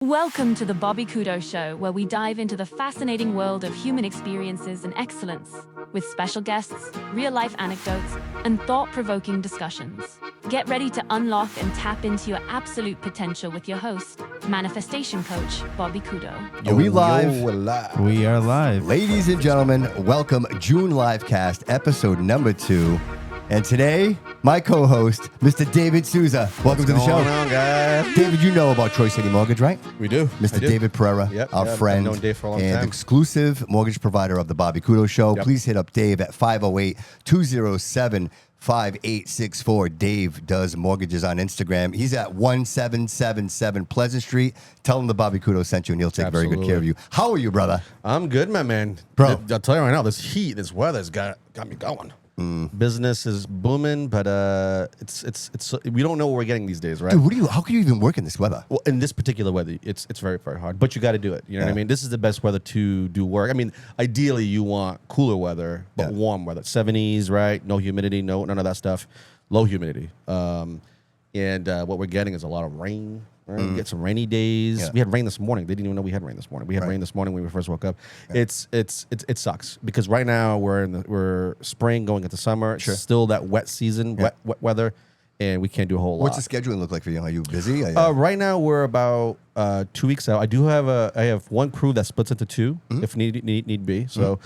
Welcome to the Bobby Couto Show, where we dive into the fascinating world of human experiences and excellence, with special guests, real-life anecdotes, and thought-provoking discussions. Get ready to unlock and tap into your absolute potential with your host, manifestation coach, Bobby Couto. Are we live? Yo, we're live. We are live. Ladies and gentlemen, welcome June Livecast, episode number 2. And today, my co-host, Mr. David Sousa. Welcome to the show. What's going on, guys? David, you know about Troy City Mortgage, right? We do. Mr. David Pereira, our friend I've known Dave for a long and time. exclusive mortgage provider of the Bobby Couto Show. Yep. Please hit up Dave at 508-207-5864. Dave does mortgages on Instagram. He's at 1777 Pleasant Street. Tell him the Bobby Couto sent you, and he'll take very good care of you. How are you, brother? I'm good, my man. Bro. I'll tell you right now, this heat, this weather's got me going. Business is booming, but it's we don't know what we're getting these days, right? Dude, how can you even work in this weather? Well, in this particular weather, it's very, very hard. But you got to do it. You know what I mean? This is the best weather to do work. I mean, ideally, you want cooler weather, but warm weather. 70s, right? No humidity, none of that stuff. Low humidity. And what we're getting is a lot of rain. Right? We get some rainy days. Yeah. We had rain this morning. They didn't even know we had rain this morning. We had rain this morning when we first woke up. Yeah. It sucks because right now we're spring going into summer. Sure. It's still that wet season, wet weather, and we can't do a whole lot. What's the scheduling look like for you? Are you busy? Right now we're about 2 weeks out. I have one crew that splits into two if need be. So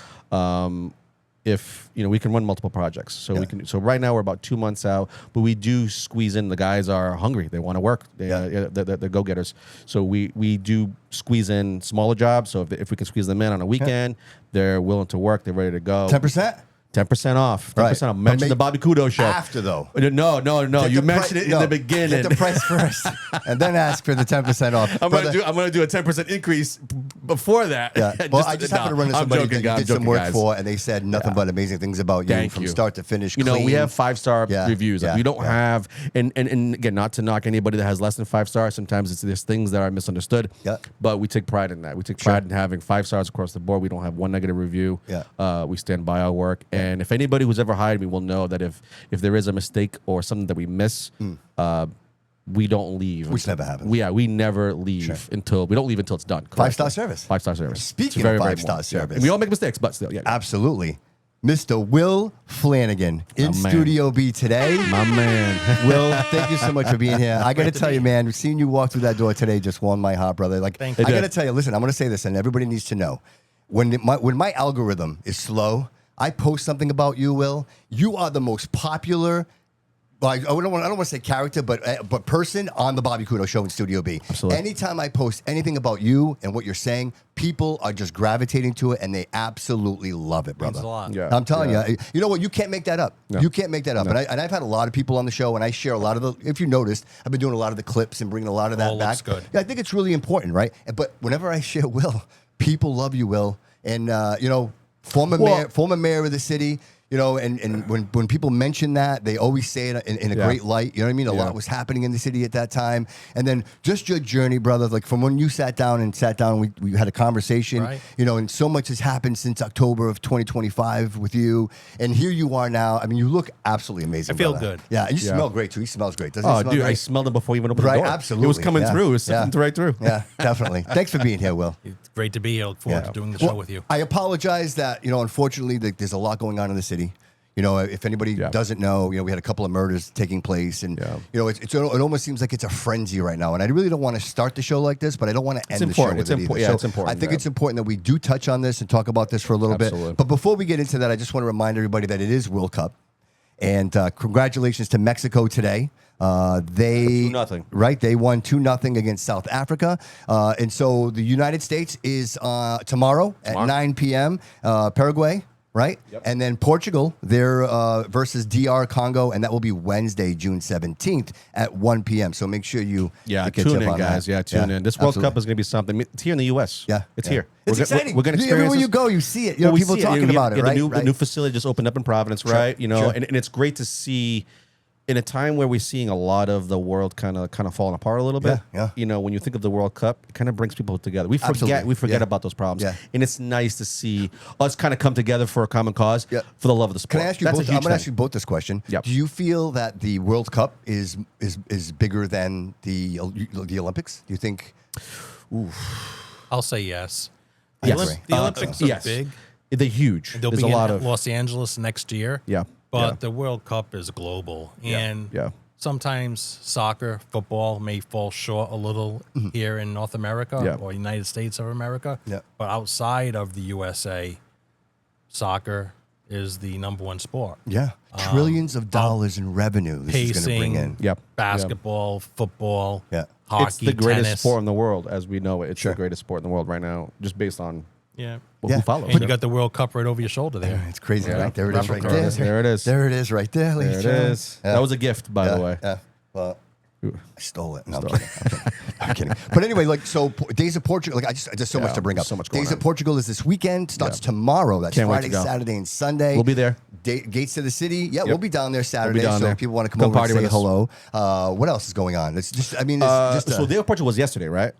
if we can run multiple projects, so we can. So right now we're about 2 months out, but we do squeeze in. The guys are hungry; they want to work. They're go-getters. So we do squeeze in smaller jobs. So if we can squeeze them in on a weekend, they're willing to work. They're ready to go. 10%? 10% off. 10% off. Right. Mention the Bobby Couto Show. After, though. No. You mentioned it in the beginning. Get the price first, and then ask for the 10% off. I'm gonna do a 10% increase before that. Yeah. Well, I just happened to run into somebody that you did some work for, and they said nothing but amazing things about you from start to finish. We have 5-star reviews. Yeah. We don't have, and again, not to knock anybody that has less than 5 stars. Sometimes there's things that are misunderstood. Yeah. But we take pride in that. We take pride in having 5 stars across the board. We don't have one negative review. Yeah. We stand by our work, and if anybody who's ever hired me will know that if there is a mistake or something that we miss, we don't leave. Which never happens. We never leave until it's done. 5-star service. 5-star service. Speaking of 5-star service, and we all make mistakes, but still, absolutely. Mr. Will Flanagan in Studio B today. My man. Will, thank you so much for being here. I got to tell you, man, seeing you walk through that door today just warmed my heart, brother. Like, I got to tell you, listen, I'm going to say this, and everybody needs to know. When my algorithm is slow, I post something about you, Will. You are the most popular, I don't want to say character, but person on the Bobby Couto Show in Studio B. Absolutely. Anytime I post anything about you and what you're saying, people are just gravitating to it, and they absolutely love it, brother. Thanks a lot. Yeah. I'm telling you, you know what? You can't make that up. No. You can't make that up. No. And I've had a lot of people on the show, and I share a lot of the. If you noticed, I've been doing a lot of the clips and bringing a lot of that back. Looks good. Yeah, I think it's really important, right? But whenever I share Will, people love you, Will, and former mayor of the city. And when people mention that, they always say it in a great light. You know what I mean? A lot was happening in the city at that time. And then just your journey, brother, like from when you sat down, we had a conversation, right. And so much has happened since October of 2025 with you. And here you are now. I mean, you look absolutely amazing, I feel brother. good. Yeah, and you smell great, too. He smells great. Doesn't he smell Dude, great? I smelled it before you even opened the door. Absolutely. It was coming through. It was sifting right through. Yeah, definitely. Thanks for being here, Will. It's great to be here. Look forward to doing the show with you. I apologize that, unfortunately, there's a lot going on in the city. If anybody doesn't know, we had a couple of murders taking place, and it almost seems like it's a frenzy right now. And I really don't want to start the show like this, but I don't want to end the show with it either. Yeah, it's important. I think it's important that we do touch on this and talk about this for a little bit. But before we get into that, I just want to remind everybody that it is World Cup, and congratulations to Mexico today. They 2-0. Right, they won 2-0 against South Africa, and so the United States is tomorrow at 9 p.m. Paraguay. Right? Yep. And then Portugal, they're versus DR Congo, and that will be Wednesday, June 17th at 1 p.m. So make sure you tune in, guys. Yeah, tune in. This World Cup is going to be something. It's here in the U.S. Yeah. It's here. It's exciting. We're going to experience everywhere you this. go, you see it. People talking about it, right? The new facility just opened up in Providence, right? Sure. And it's great to see in a time where we're seeing a lot of the world kind of falling apart a little bit. Yeah. When you think of the World Cup, it kind of brings people together. We forget about those problems. Yeah. And it's nice to see us kind of come together for a common cause for the love of the sport. Can I ask you both? I'm going to ask you both this question. Yep. Do you feel that the World Cup is bigger than the Olympics? Do you think? I'll say yes. I agree. The Olympics are yes. big. They're huge. They'll There's be a lot in of Los Angeles next year. yeah. But the World Cup is global. And Yeah. sometimes soccer, football may fall short a little here in North America or United States of America. Yeah. But outside of the USA, soccer is the number one sport. Yeah. Trillions of dollars in revenue this is going to bring in. Pacing, Yep. basketball, football, Yeah. hockey, It's the greatest tennis. sport in the world as we know it. It's Sure. the greatest sport in the world right now, just based on Yeah. Yeah. who follows. And you got the World Cup right over your shoulder there. It's crazy, right? There it is right Replica. there. There it is. There it is right there, ladies and There it gentlemen. is. Yeah. That was a gift, by the way. Yeah. Well, I stole it. No, I'm kidding. I'm kidding. But anyway, like, so Days of Portugal, like, I just so much to bring up. so much going Days on. of Portugal is this weekend, starts tomorrow. That's Can't wait to Friday, go. Saturday, and Sunday. We'll be there. Gates to the city. Yeah, we'll be down there Saturday. down so there. if people want to come Come over and party say with us. hello. What else is going on? It's just, I mean, it's just So Day of Portugal was yesterday, right?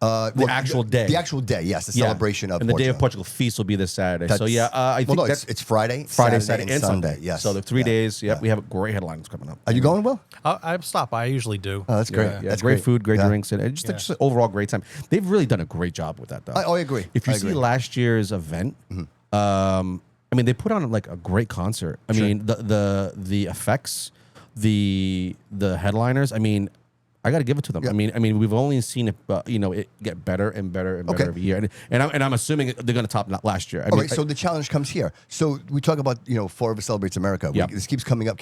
the actual day. The actual day, yes. The Yeah. celebration of and the Day Portugal. of Portugal feast will be this Saturday. So That's- yeah, I think well, no, that's it's Friday, Friday, Saturday, and Sunday. Yes. So the 3 Yeah. days. Yep, Yeah. we have great headlines coming up. Are you going, Will? I stop. I usually do. Oh, that's great. Yeah, That's great food, great Yeah. drinks, and just, just an overall great time. They've really done a great job with that, though. I agree. If you I see agree. last year's event, I mean, they put on like a great concert. I mean, the effects, the headliners. I mean, I got to give it to them. Yeah. I mean, we've only seen it, it get better and better and better Okay. every year, and I'm assuming they're going to top last year. I All mean, right, so the challenge comes here. So we talk about, Forever Celebrates America. Yep. This keeps coming up.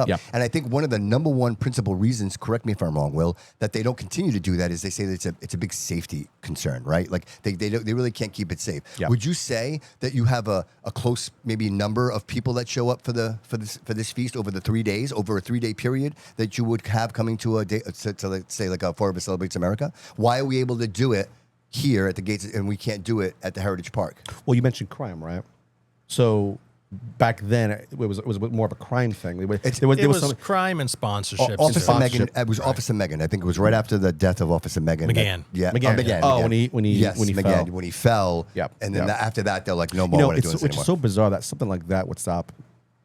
Yep. And I think one of the number one principal reasons, correct me if I'm wrong, Will, that they don't continue to do that is they say that it's a big safety concern, right? Like they really can't keep it safe. Yep. Would you say that you have a close maybe number of people that show up for this feast over the 3 days, over a 3-day period that you would have coming to a day to let's say like a Forever Celebrates America? Why are we able to do it here at the gates and we can't do it at the Heritage Park? well, you mentioned crime, right? So back then, it was more of a crime thing. There was some. crime and sponsorships. Officer sponsorship. Megan. It was Officer Megan. I think it was right after the death of Officer Megan. McGann. Yeah, McGann. McGann. Oh, McGann. when he yes, McGann, fell. When he fell. Yep, And then yep. after that, they're like, no more. We're not doing this which anymore. is so bizarre that something like that would stop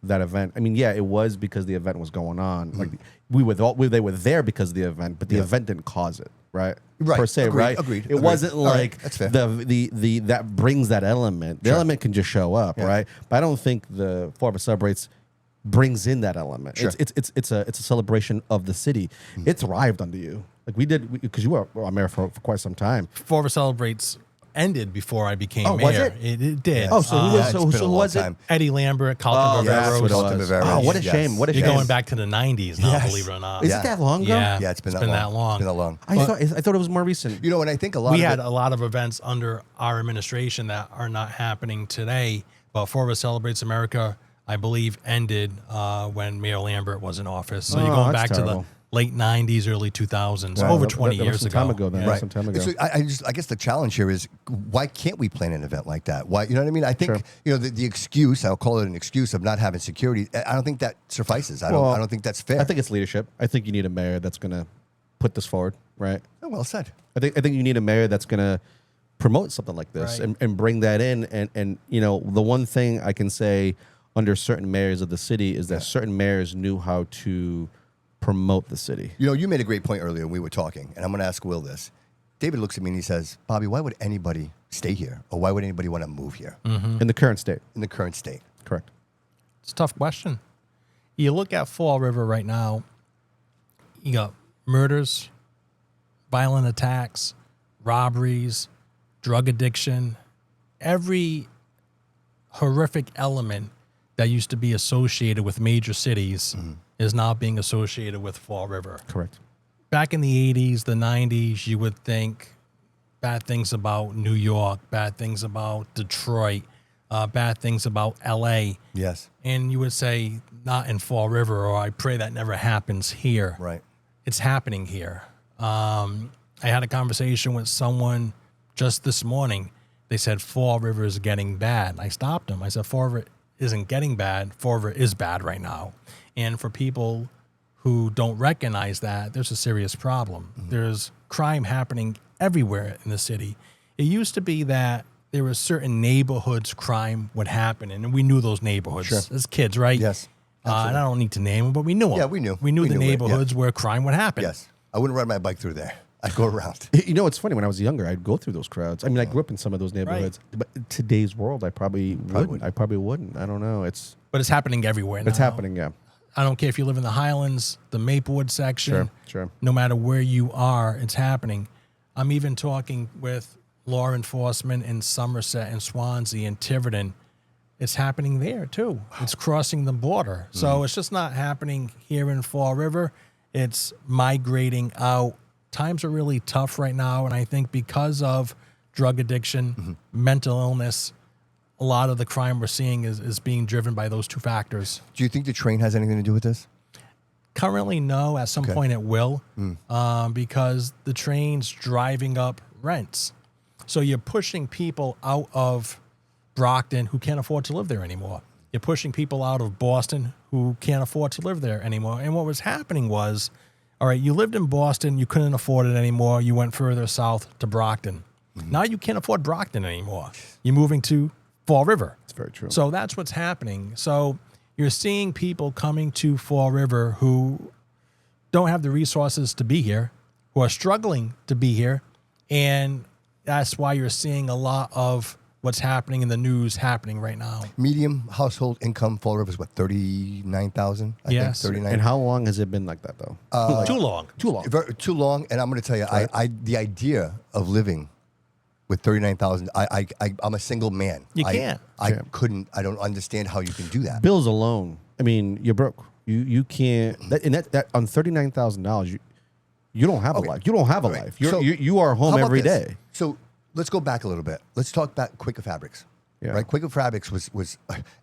that event. I mean, yeah, it was because the event was going on. Like they were there because of the event, but the event didn't cause it, right? Right. Per se, Agreed. right? Agreed. It wasn't All right. like That's fair. the that brings that element. The element can just show up, Yeah. right? But I don't think the Forever Celebrates brings in that element. Sure. It's a celebration of the city. It thrived under you, like we did, because you were on mayor for quite some time. Forever Celebrates ended before I became Oh, mayor. was it? It did. Oh, so who Yeah, was it's so been a who long was it? time. Eddie Lambert, Carlton yes, Viveros. what it Carlton was. Viveros. Oh, what a Yes. shame! What a You're shame! going back to the 90s now, Yes. believe it or not. Is it that long ago? Yeah, Yeah, it's been that long. It's been that long. I thought it was more recent. And I think a lot We of had it, a lot of events under our administration that are not happening today. But Forever Celebrates America, I believe, ended when Mayor Lambert was in office. So you're Oh, going that's back terrible. to the late 90s, early 2000s, Right. over That- 20 that was years some ago. time ago then. Yeah. Right. Some time ago. So I guess the challenge here is why can't we plan an event like that? Why, you know what I mean? I think the excuse, I'll call it an excuse of not having security. I don't think that suffices. I don't think that's fair. I think it's leadership. I think you need a mayor that's going to put this forward, right? Oh, well said. I think you need a mayor that's going to promote something like this Right. and bring that in. And the one thing I can say under certain mayors of the city is that certain mayors knew how to promote the city. You made a great point earlier when we were talking, and I'm going to ask Will this. David looks at me and he says, Bobby, why would anybody stay here? Or why would anybody want to move here In the current state. in the current state? Correct. It's a tough question. You look at Fall River right now, you got murders, violent attacks, robberies, drug addiction, every horrific element that used to be associated with major cities is now being associated with Fall River. Correct. Back in the 80s, the 90s, you would think bad things about New York, bad things about Detroit, bad things about LA. Yes. And you would say, not in Fall River, or I pray that never happens here. Right. It's happening here. I had a conversation with someone just this morning. They said Fall River is getting bad. I stopped them. I said, Fall River isn't getting bad. Fall River is bad right now. And for people who don't recognize that, there's a serious problem. There's crime happening everywhere in the city. It used to be that there were certain neighborhoods crime would happen, and we knew those neighborhoods as kids, right? Yes. And I don't need to name them, but we knew them. Yeah, we knew. We knew We the knew it, yeah. neighborhoods where crime would happen. Yes. I wouldn't ride my bike through there. I go around. You know, it's funny. When I was younger, I'd go through those crowds. I mean, I grew up in some of those neighborhoods, but in today's world, I probably wouldn't. I probably wouldn't. I don't know. But it's happening everywhere now. It's happening, yeah. I don't care if you live in the Highlands, the Maplewood section. Sure. No matter where you are, it's happening. I'm even talking with law enforcement in Somerset and Swansea and Tiverton. It's happening there too. It's crossing the border. So it's just not happening here in Fall River. It's migrating out. Times are really tough right now. And I think because of drug addiction, mental illness, a lot of the crime we're seeing is being driven by those two factors. Do you think the train has anything to do with this? Currently, no. At some point, it will, because the train's driving up rents. So you're pushing people out of Brockton who can't afford to live there anymore. You're pushing people out of Boston who can't afford to live there anymore. And what was happening was, all right, you lived in Boston, you couldn't afford it anymore. You went further south to Brockton. Now you can't afford Brockton anymore. You're moving to Fall River. It's very true. So that's what's happening. So you're seeing people coming to Fall River who don't have the resources to be here, who are struggling to be here. And that's why you're seeing a lot of what's happening in the news happening right now. Medium household income Fall River is what, 39,000? Yes. 39. And how long has it been like that, though? Too long. Too long. And I'm going to tell you, the idea of living with 39,000, I'm a single man. You can't. I couldn't. I don't understand how you can do that. Bills alone. I mean, you're broke. You can't. That on $39,000, you don't have a life. You don't have a life. You are home every day. So let's go back a little bit. Let's talk back Quaker Fabrics. Yeah. Right, Quaker Fabrics was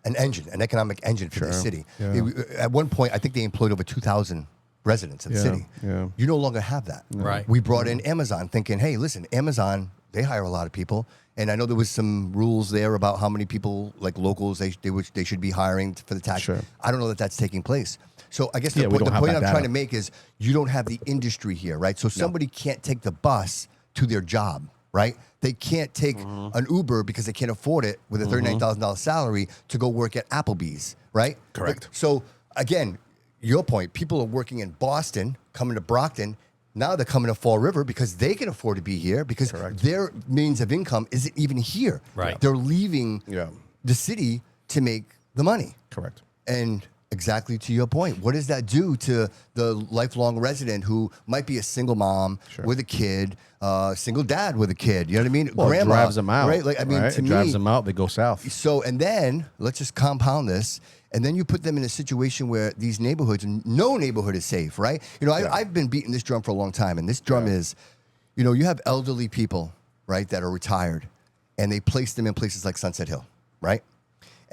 an engine, an economic engine for the city. Yeah. At one point, I think they employed over 2,000 residents in the city. Yeah. You no longer have that. Right. We brought in Amazon, thinking, hey, listen, Amazon, they hire a lot of people, and I know there was some rules there about how many people, like locals, they should be hiring for the tax. Sure. I don't know that that's taking place. So I guess the we point don't have that I'm data. trying to make is you don't have the industry here, right? So somebody can't take the bus to their job, right? They can't take an Uber because they can't afford it with a $39,000 salary to go work at Applebee's, right? Correct. So again, your point, people are working in Boston, coming to Brockton. Now they're coming to Fall River because they can afford to be here because their means of income isn't even here. Right. They're leaving the city to make the money. Correct. And exactly to your point, what does that do to the lifelong resident who might be a single mom with a kid, single dad with a kid? You know what I mean? Well, Grandma, it drives them out. right? Like, I mean, right? to It me, drives them out. They go south. so, and then let's just compound this. And then you put them in a situation where these neighborhoods, no neighborhood is safe, right? You know, I've been beating this drum for a long time. And this drum is, you know, you have elderly people, right, that are retired. And they place them in places like Sunset Hill, right?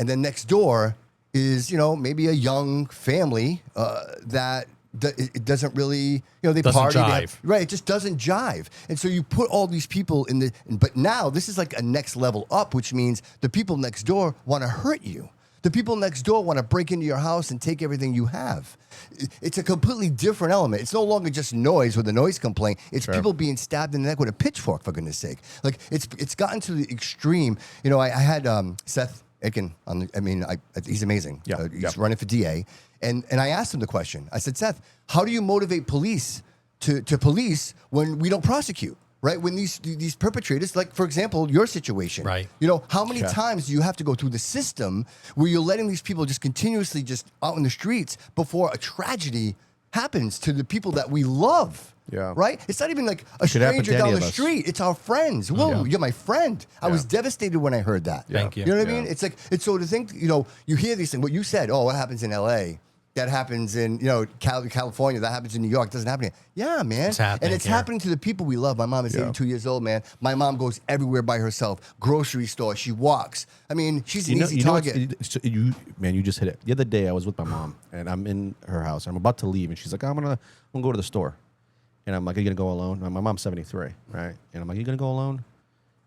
And then next door is, you know, maybe a young family that it doesn't really, you know, they Doesn't party. jive. Right, it just doesn't jive. And so you put all these people in but now this is like a next level up, which means the people next door want to hurt you. The people next door want to break into your house and take everything you have. It's a completely different element. It's no longer just noise with a noise complaint. It's people being stabbed in the neck with a pitchfork, for goodness sake. Like, it's gotten to the extreme. You know, I had Seth Aiken on he's amazing. He's running for DA. And I asked him the question. I said, Seth, how do you motivate police to police when we don't prosecute? Right? When these perpetrators, like, for example, your situation, right? You know, how many times do you have to go through the system where you're letting these people just continuously just out in the streets before a tragedy happens to the people that we love? Yeah. Right? It's not even like a Could happen stranger to any down the of us. street. It's our friends. Whoa, you're my friend. I was devastated when I heard that. Thank you. You know what I mean? It's like, it's so to think, you know, you hear these things, what you said, oh, what happens in LA? That happens in, you know, California. That happens in New York. It doesn't happen here. Yeah, man. It's happening and it's here. happening to the people we love. My mom is 82 years old, man. My mom goes everywhere by herself. Grocery store. She walks. I mean, she's an easy target. You just hit it. The other day, I was with my mom, and I'm in her house. I'm about to leave, and she's like, I'm gonna go to the store. And I'm like, are you gonna go alone? My mom's 73, right? And I'm like, are you gonna go alone?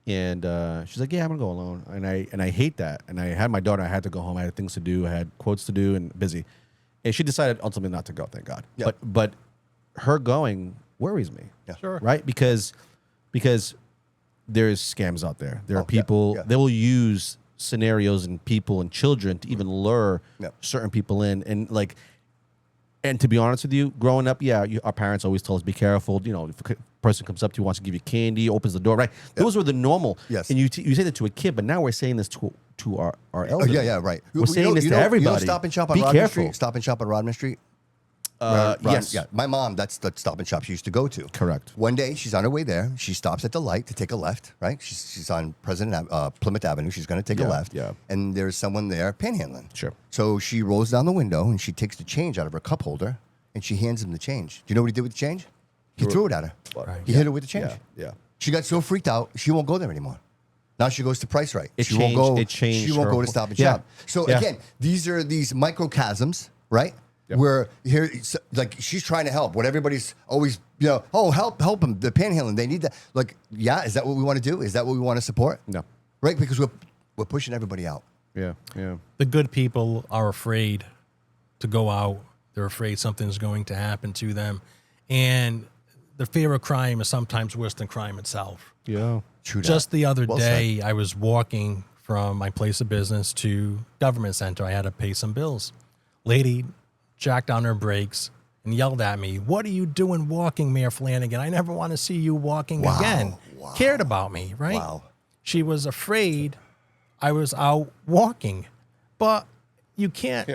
And she's like, yeah, I'm gonna go alone. And I hate that. And I had my daughter. I had to go home. I had things to do. I had quotes to do, and busy. And she decided ultimately not to go, thank God. Yeah. But her going worries me. Yeah. Sure. Right? Because there's scams out there. There are people, yeah. they will use scenarios and people and children to even lure certain people in. And to be honest with you, growing up, our parents always told us, be careful, you know, person comes up to you, wants to give you candy, opens the door, right? Those were the normal. Yes. And you say that to a kid, but now we're saying this to our elders. Yeah, right. We're saying this to everybody. You know Stop and Shop on Be Rodman careful. Street? Stop and Shop on Rodman Street? Yes. Yeah. My mom, that's the Stop and Shop she used to go to. Correct. One day, she's on her way there. She stops at the light to take a left, right? She's on Plymouth Avenue. She's going to take a left. Yeah. And there's someone there panhandling. Sure. So she rolls down the window and she takes the change out of her cup holder and she hands him the change. Do you know what he did with the change? He threw it at her. Right. He hit her with the change. Yeah. She got so freaked out, she won't go there anymore. Now she goes to Price Right. It She won't changed She won't her go to whole- Stop and Yeah. Shop. So Yeah. again, these are these microcosms, right? Yep. Where here, like she's trying to help. What everybody's always, help them. The panhandling, they need that. Like, yeah, is that what we want to do? Is that what we want to support? No. Right, because we're pushing everybody out. Yeah. The good people are afraid to go out. They're afraid something's going to happen to them. And the fear of crime is sometimes worse than crime itself. Yeah. True that. Just the other Well day, I was walking from my place of business to government center. I had to pay some bills. Lady jacked on her brakes and yelled at me, "What are you doing walking, Mayor Flanagan? I never want to see you walking again." Wow. Cared about me, right? Wow. She was afraid I was out walking. But you can't,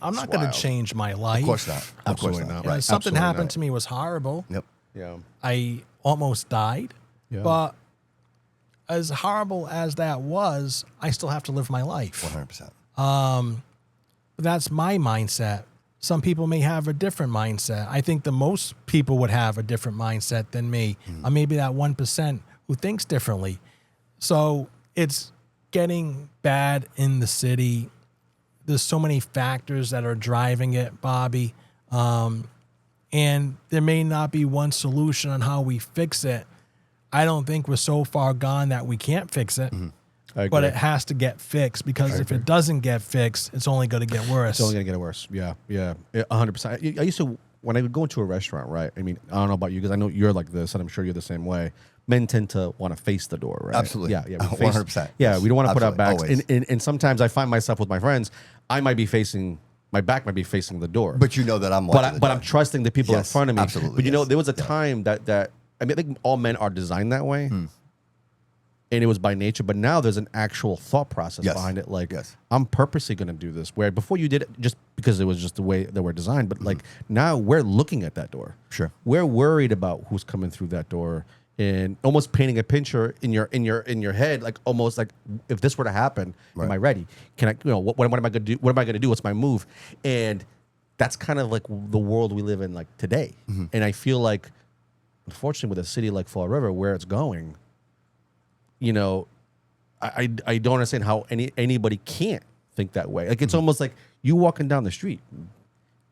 I'm not going to wild. change my life. Of course not. Of Absolutely course not. not. You know, Right. something Absolutely happened not. to me was horrible. Yep. Yeah. I almost died. Yeah. But as horrible as that was, I still have to live my life. 100%. That's my mindset. Some people may have a different mindset. I think the most people would have a different mindset than me. Or maybe that 1% who thinks differently. So it's getting bad in the city. There's so many factors that are driving it, Bobby. And there may not be one solution on how we fix it. I don't think we're so far gone that we can't fix it. I agree. But it has to get fixed, because if it doesn't get fixed, it's only going to get worse. It's only gonna get worse. Yeah, 100%. I used to, when I would go into a restaurant, right? I mean, I don't know about you, because I know you're like this, and I'm sure you're the same way. Men tend to want to face the door, right? Absolutely. Yeah. We face- 100%. Yeah, we don't want to put our backs. Absolutely. And sometimes I find myself with my friends, I might be facing, my back might be facing the door. But you know that I'm watching But I'm trusting the people in Yes, front of me. absolutely, But you know, yes. there was a time that I mean, I think all men are designed that way. And it was by nature, but now there's an actual thought process Yes. behind it. Like, Yes. I'm purposely going to do this. Where before you did it just because it was just the way that we're designed, but like now we're looking at that door. Sure. We're worried about who's coming through that door, and almost painting a picture in your head, like almost like, if this were to happen, am I ready? Can I? What am I going to do? What am I going to do? What's my move? And that's kind of like the world we live in, like today. And I feel like, unfortunately, with a city like Fall River, where it's going, I don't understand how anybody can't think that way. Like, it's almost like you walking down the street.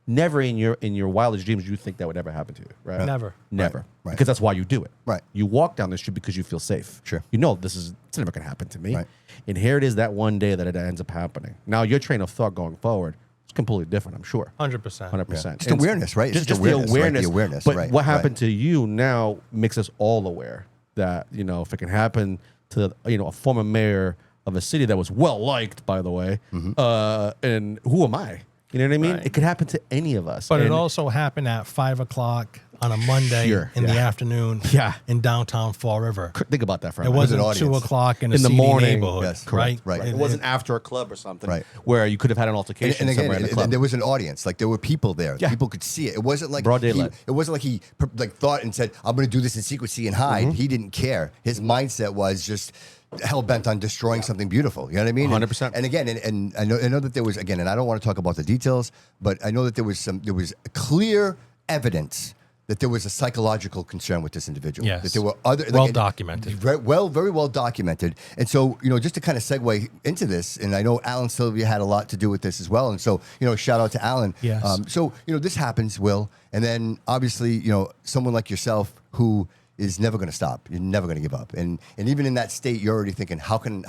Never in your wildest dreams you think that would ever happen to you, right? Never. Never. Right. Because that's why you do it. Right. You walk down the street because you feel safe. Sure. You know it's never going to happen to me. Right. And here it is that one day that it ends up happening. Now your train of thought going forward is completely different, I'm sure. 100%. 100%. Just awareness, right? It's Just just the awareness, right? awareness. The awareness, But right, what happened right. to you now makes us all aware that, if it can happen to, a former mayor of a city that was well liked, by the way, and who am I? You know what I mean? Right. It could happen to any of us. But it And- also happened at 5 o'clock on a Monday Sure, in the yeah. afternoon Yeah. in downtown Fall River. Think about that for a It minute. wasn't audience. 2 o'clock in a In the seedy morning. neighborhood, Yes, right? correct, right. It wasn't after a club or something, Right. where you could have had an altercation And somewhere in again, the club. there was an audience. Like, there were people there. Yeah. People could see it. It wasn't like Broad daylight. It wasn't like he thought and said, "I'm going to do this in secrecy and hide." Mm-hmm. He didn't care. His mindset was just hell bent on destroying something beautiful. You know what I mean? 100%. And again, and I know that there was, again, and I don't want to talk about the details, but I know that there was clear evidence that there was a psychological concern with this individual. Yes. That there were other Well documented. very well documented. And so, just to kind of segue into this, and I know Alan Sylvia had a lot to do with this as well. And so, shout out to Alan. Yes. So, this happens, Will. And then obviously, someone like yourself who is never going to stop. You're never going to give up. And even in that state, you're already thinking, how can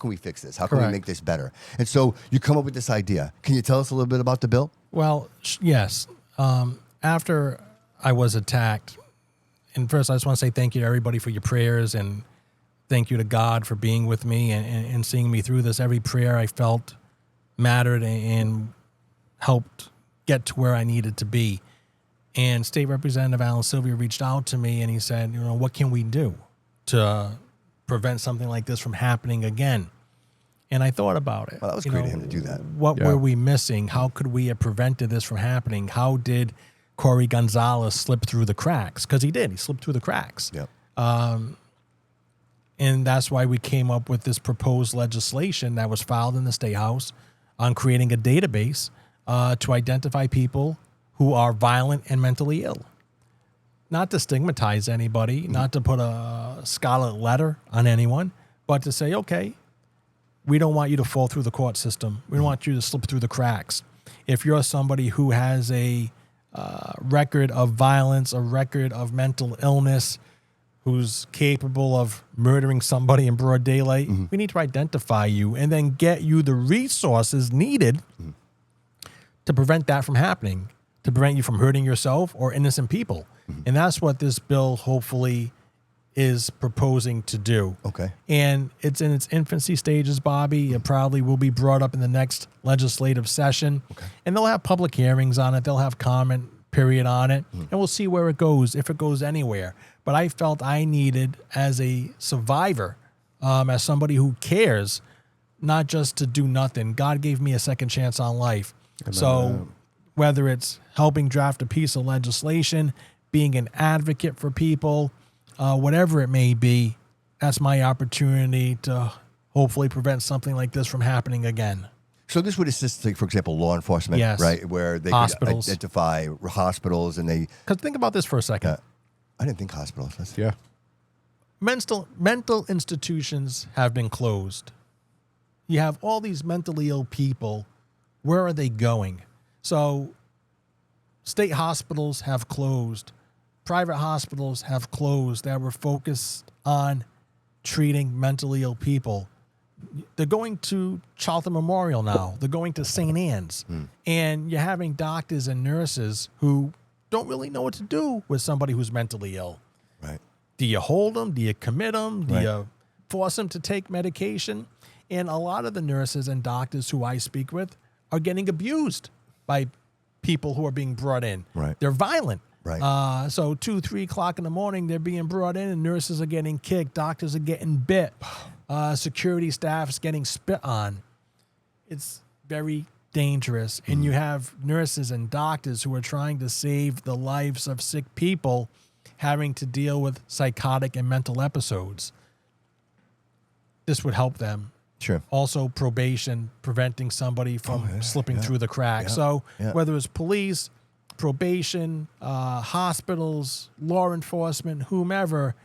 we fix this? How can we Correct. make this better? And so you come up with this idea. Can you tell us a little bit about the bill? Well, yes. After I was attacked, and first I just want to say thank you to everybody for your prayers, and thank you to God for being with me and seeing me through this. Every prayer I felt mattered and helped get to where I needed to be. And State Representative Alan Sylvia reached out to me and he said, what can we do to prevent something like this from happening again? And I thought about it. Well, that was great of him to do that. What were we missing? How could we have prevented this from happening? How did Corey Gonzalez slip through the cracks? Because he did. He slipped through the cracks. Yep. And that's why we came up with this proposed legislation that was filed in the State House on creating a database to identify people who are violent and mentally ill. Not to stigmatize anybody, not to put a scarlet letter on anyone, but to say, okay, we don't want you to fall through the court system. We don't want you to slip through the cracks. If you're somebody who has a record of violence, a record of mental illness, who's capable of murdering somebody in broad daylight, we need to identify you and then get you the resources needed to prevent that from happening, to prevent you from hurting yourself or innocent people. And that's what this bill hopefully is proposing to do. Okay. And it's in its infancy stages, Bobby. It probably will be brought up in the next legislative session. Okay. And they'll have public hearings on it. They'll have comment period on it. And we'll see where it goes, if it goes anywhere. But I felt I needed, as a survivor, as somebody who cares, not just to do nothing. God gave me a second chance on life. So whether it's helping draft a piece of legislation, being an advocate for people, whatever it may be, that's my opportunity to hopefully prevent something like this from happening again. So this would assist, like, for example, law enforcement, Yes. right? Where they Hospitals. could identify hospitals and they... Because think about this for a second. I didn't think hospitals. Yeah. Mental institutions have been closed. You have all these mentally ill people. Where are they going? So state hospitals have closed. Private hospitals have closed that were focused on treating mentally ill people. They're going to Charlton Memorial now. They're going to St. Anne's. And you're having doctors and nurses who don't really know what to do with somebody who's mentally ill. Right. Do you hold them? Do you commit them? Do you force them to take medication? And a lot of the nurses and doctors who I speak with are getting abused by people who are being brought in. Right. They're violent. Right. So 2, 3 o'clock in the morning, they're being brought in and nurses are getting kicked. Doctors are getting bit. Security staff's getting spit on. It's very dangerous. And you have nurses and doctors who are trying to save the lives of sick people having to deal with psychotic and mental episodes. This would help them. Sure. Also, probation, preventing somebody from slipping through the cracks. So whether it's police, probation, hospitals, law enforcement, whomever,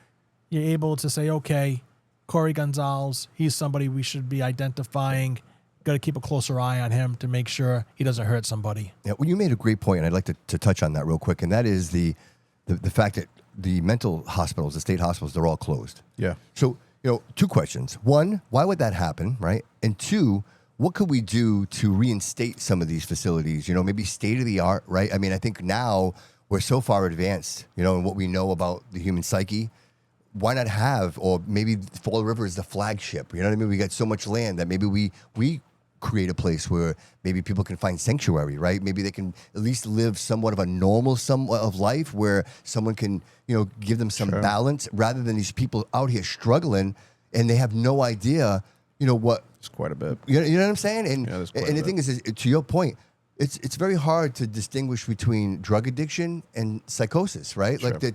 you're able to say, okay, Corey Gonzalez, he's somebody we should be identifying. Got to keep a closer eye on him to make sure he doesn't hurt somebody. Yeah, well, you made a great point, and I'd like to touch on that real quick, and that is the fact that the mental hospitals, the state hospitals, they're all closed. Yeah. So, 2 questions. 1, why would that happen, right? And 2, what could we do to reinstate some of these facilities? Maybe state of the art, right? I mean, I think now we're so far advanced, in what we know about the human psyche. Why not have, or maybe Fall River is the flagship. You know what I mean? We got so much land that maybe we create a place where maybe people can find sanctuary, right? Maybe they can at least live somewhat of a normal of life where someone can, give them some balance rather than these people out here struggling and they have no idea, what. It's quite a bit. You know what I'm saying? And Yeah, there's quite and a the thing is, to your point, it's very hard to distinguish between drug addiction and psychosis, right? Sure. Like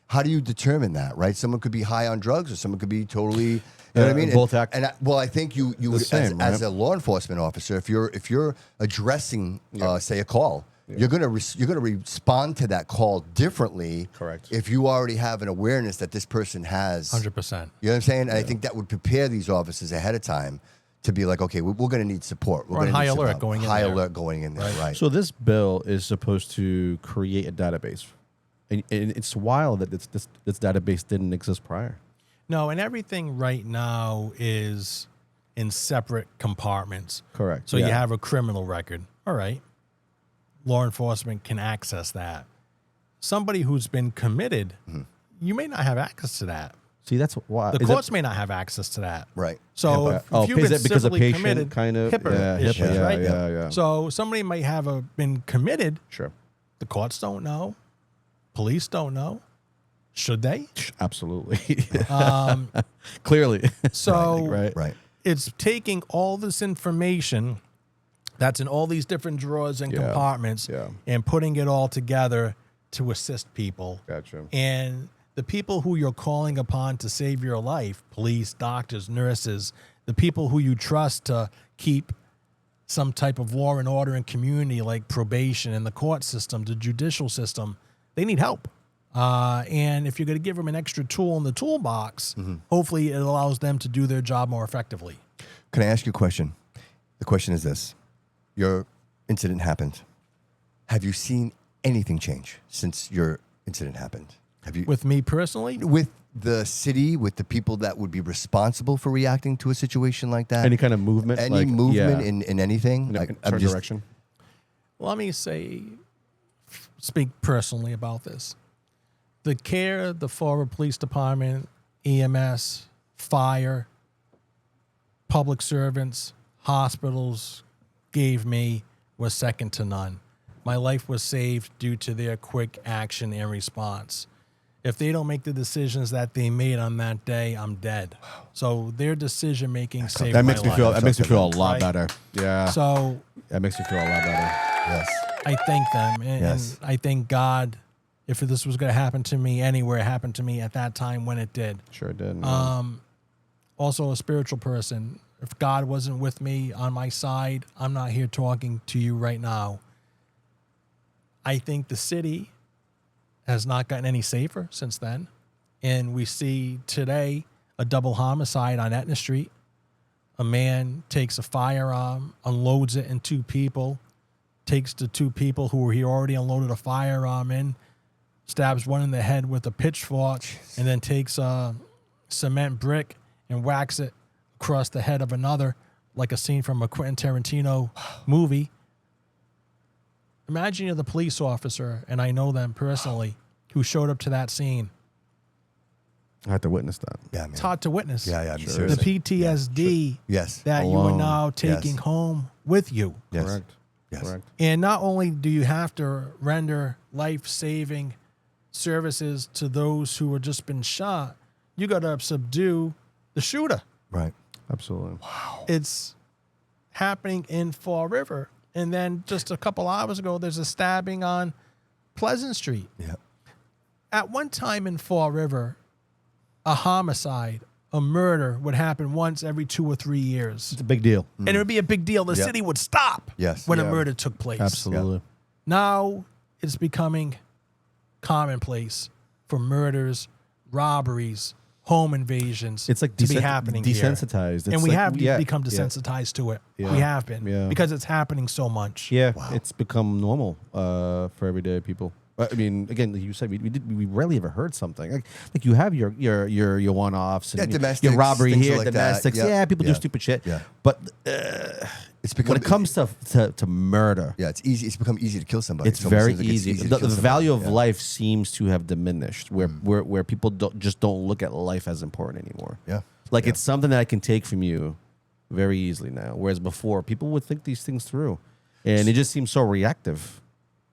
how do you determine that, right? Someone could be high on drugs or someone could be totally, you know what I mean? Both act I think you would, same, as right? a law enforcement officer, if you're addressing, say, a call, you're gonna respond to that call differently. Correct. If you already have an awareness that this person has 100%. You know what I'm saying? And I think that would prepare these officers ahead of time to be like, okay, we're going to need support. We're on high alert going in there. High alert going in there, right? So this bill is supposed to create a database, and it's wild that this database didn't exist prior. No, and everything right now is in separate compartments. Correct. So you have a criminal record. All right. Law enforcement can access that. Somebody who's been committed, you may not have access to that. See, that's why The courts may not have access to that. Right. So if you've is been that because of civilly patient committed, kind of HIPAA yeah, issues, HIPAA, right? Yeah. So somebody might have been committed. Sure. The courts don't know. Police don't know. Should they? Absolutely. Clearly. So Right. it's taking all this information that's in all these different drawers and compartments and putting it all together to assist people. Gotcha. And the people who you're calling upon to save your life, police, doctors, nurses, the people who you trust to keep some type of law and order in community, like probation and the court system, the judicial system, they need help. And if you're going to give them an extra tool in the toolbox, hopefully it allows them to do their job more effectively. Can I ask you a question? The question is this. Your incident happened. Have you seen anything change since your incident happened? Have you With me personally? with the city, with the people that would be responsible for reacting to a situation like that? Any kind of movement? Any like, movement yeah. in anything? in a I'm certain just- direction? Let me speak personally about this. The care the Florida Police Department, EMS, fire, public servants, hospitals gave me was second to none. My life was saved due to their quick action and response. If they don't make the decisions that they made on that day, I'm dead. So their decision making saved That my makes me life. feel. That makes me feel a lot Right? better. Yeah. So That makes me feel a lot better. Yes. I thank them, and Yes. I thank God. If this was going to happen to me anywhere, it happened to me at that time when it did. Sure did. Also, a spiritual person. If God wasn't with me on my side, I'm not here talking to you right now. I think the city has not gotten any safer since then. And we see today a double homicide on Etna Street. A man takes a firearm, unloads it in two people, takes the two people who he already unloaded a firearm in, stabs one in the head with a pitchfork, and then takes a cement brick and whacks it across the head of another, like a scene from a Quentin Tarantino movie. Imagine you're the police officer, and I know them personally, who showed up to that scene. I had to witness that. Yeah, man. It's hard to witness. Yeah, I mean, The seriously. PTSD Yes. that you are Alone. now taking Yes. home with you. Yes. Correct. Yes. Correct. And not only do you have to render life-saving services to those who have just been shot, you got to subdue the shooter. Right. Absolutely. It's happening in Fall River. And then just a couple hours ago, there's a stabbing on Pleasant Street. Yeah. At one time in Fall River, a homicide, a murder would happen once every 2 or 3 years. It's a big deal. And it would be a big deal. The Yep. city would stop Yes. when a Yeah. murder took place. Absolutely. Now it's becoming commonplace for murders, robberies, home invasions It's like to be happening here. desensitized. And It's we like- have yeah, become yeah. desensitized to it. Yeah. We have been Yeah. because it's happening so much. Yeah, it's become normal for everyday people. I mean, again, like you said, we rarely ever heard something like you have your one-offs and Yeah, your domestics, robbery things here, like that. domestics. Yeah. Yeah, people Yeah. do stupid shit. Yeah. But It's become when it comes to murder, yeah, it's easy. It's become easy to kill somebody. it's It almost very seems like it's easy. to The kill somebody. value of Yeah. life seems to have diminished, where people don't look at life as important anymore. Yeah. Like Yeah. it's something that I can take from you very easily now. Whereas before, people would think these things through, and it just seems so reactive.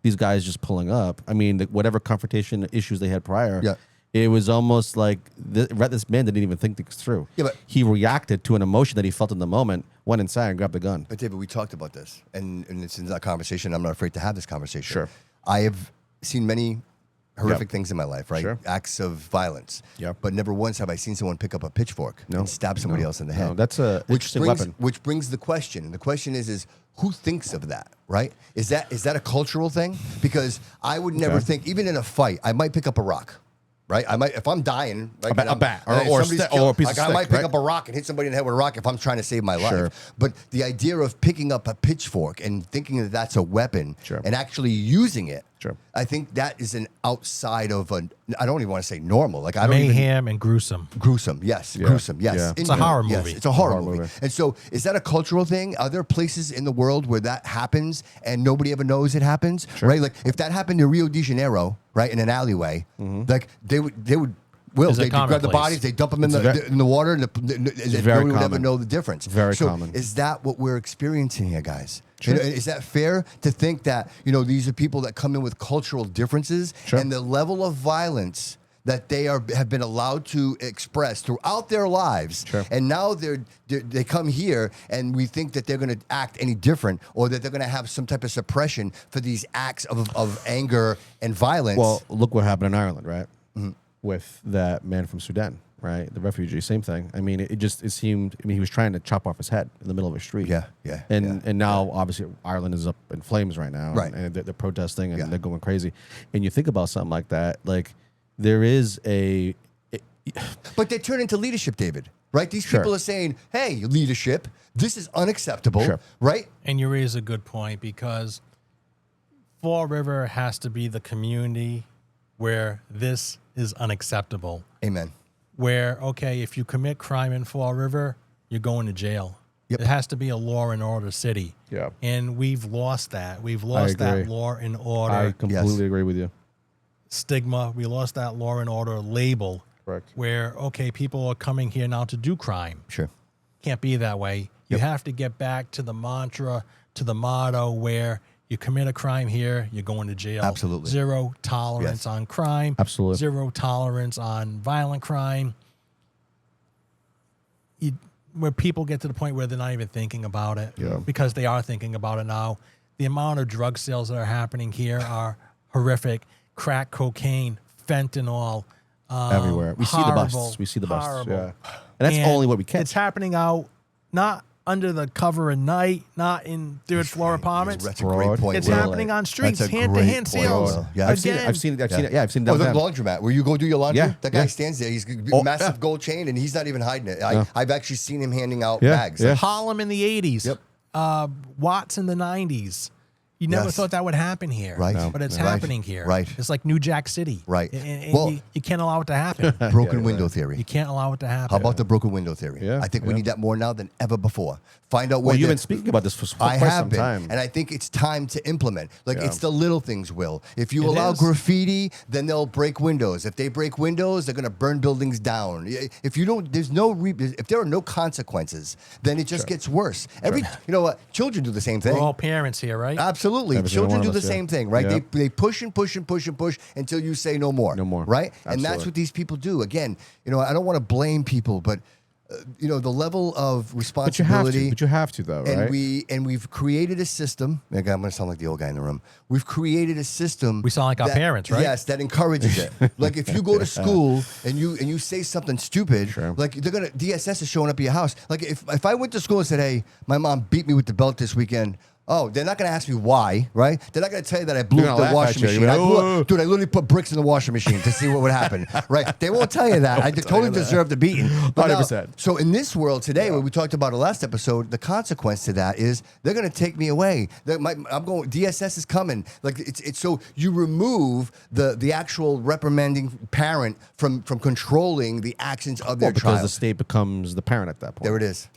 These guys just pulling up. I mean, whatever confrontation issues they had prior, Yeah. it was almost like this man didn't even think things through. Yeah, but- he reacted to an emotion that he felt in the moment, went inside and grabbed the gun. But David, we talked about this, and it's in that conversation. I'm not afraid to have this conversation. Sure. I have seen many horrific Yep. things in my life, right? Sure. Acts of violence. Yep. But never once have I seen someone pick up a pitchfork and stab somebody else in the head. No, that's a interesting weapon. Which brings the question, and the question is who thinks of that, right? Is that a cultural thing? Because I would never Okay. think, even in a fight, I might pick up a rock. Right, I might if I'm dying. Like, A bat, or somebody's stick, killed, or a piece of like, I might stick, pick right? up a rock and hit somebody in the head with a rock if I'm trying to save my Sure. life. But the idea of picking up a pitchfork and thinking that that's a weapon Sure. and actually using it, Sure. I think that is an outside of a. I don't even want to say normal. Like I don't even Mayhem and gruesome. gruesome. Yes, gruesome. Yes, Yeah. It's a horror Yes, movie. it's a horror Horror movie. movie. And so, is that a cultural thing? Are there places in the world where that happens and nobody ever knows it happens? Right? Like if that happened in Rio de Janeiro, right, in an alleyway, like they would Will Is it they grab the commonplace? bodies, they dump them in the water, and very nobody would ever common. know the difference. Very so common. Is that what we're experiencing here, guys? Sure. Is that fair to think that these are people that come in with cultural differences Sure. and the level of violence that they have been allowed to express throughout their lives, Sure. and now they come here and we think that they're going to act any different, or that they're going to have some type of suppression for these acts of anger and violence. Well, look what happened in Ireland, right? With that man from Sudan, right? The refugee, same thing. I mean, it seemed. I mean, he was trying to chop off his head in the middle of a street. Yeah. And now, obviously, Ireland is up in flames right now. Right. And they're protesting and Yeah. they're going crazy. And you think about something like that, like there is But they turn into leadership, David. Right? These Sure. people are saying, "Hey, leadership, this is unacceptable." Sure. Right? And you raise a good point, because Fall River has to be the community where this is unacceptable. Amen. Where, okay, if you commit crime in Fall River, you're going to jail. Yep. It has to be a law and order city. Yeah. And we've lost that. We've lost that agree. law and order I completely agree with you. stigma. We lost that law and order label. Correct. Where, okay, people are coming here now to do crime. Sure. Can't be that way. You have to get back to the mantra, to the motto, where you commit a crime here, you're going to jail. Absolutely. Zero tolerance on crime. Absolutely. Zero tolerance on violent crime. Where people get to the point where they're not even thinking about it, because they are thinking about it now. The amount of drug sales that are happening here are horrific. Crack cocaine, fentanyl. Everywhere. We see the horrible, busts. We see the busts. horrible. Yeah. And that's only what we catch. It's happening out, not under the cover of night, not in third floor apartments. That's a great point. It's Will. happening on streets, That's a hand-to-hand great point, sales. Will. Yeah. I've seen it. I've seen it. I've seen it Oh, the downtown. laundromat where you go do your laundry. Yeah, That guy yeah. stands there. He's Oh, massive yeah. gold chain, and he's not even hiding it. Yeah. I've actually seen him handing out Yeah, bags. yeah. Harlem in the 80s. Yep. Watts in the 90s. You never Yes. thought that would happen here. Right. No. But it's Right. happening here. Right. It's like New Jack City. Right. And Well- you can't allow it to happen. Broken window theory. You can't allow it to happen. How about the broken window theory? Yeah, I think we yeah. need that more now than ever before. Find out where Well, you've the- been speaking about this for I quite have some been, time. and I think it's time to implement. Like Yeah. it's the little things, Will. If you It allow is. graffiti, then they'll break windows. If they break windows, they're going to burn buildings down. If you don't, there's no. If there are no consequences, then it just gets worse. You know what? Children do the same thing. We're all parents here, right? Absolutely. Every single Children one do of the us, yeah. same thing, right? Yeah. They push and push and push and push until you say no more. No more. Right? And that's Absolutely. what these people do. Again, I don't want to blame people, but the level of But you have responsibility. to. But you have to, though, And right? we've created a system. I'm going to sound like the old guy in the room. We've created a system. We sound like our parents, right? Yes, that encourages it. Like if you go to school and you say something stupid, Sure. like DSS is showing up at your house. Like if I went to school and said, "Hey, my mom beat me with the belt this weekend." Oh, they're not going to ask me why, right? They're not going to tell you that I blew They're up gonna the laugh washing at you. machine. You're like, Dude, I literally put bricks in the washing machine to see what would happen, right? They won't tell you that. I totally deserve the beating. But now- 100%. So in this world today, what we talked about in the last episode, the consequence to that is they're going to take me away. I'm going. DSS is coming. Like it's so you remove the actual reprimanding parent from controlling the actions of their Because child. the state becomes the parent at that point. There it is.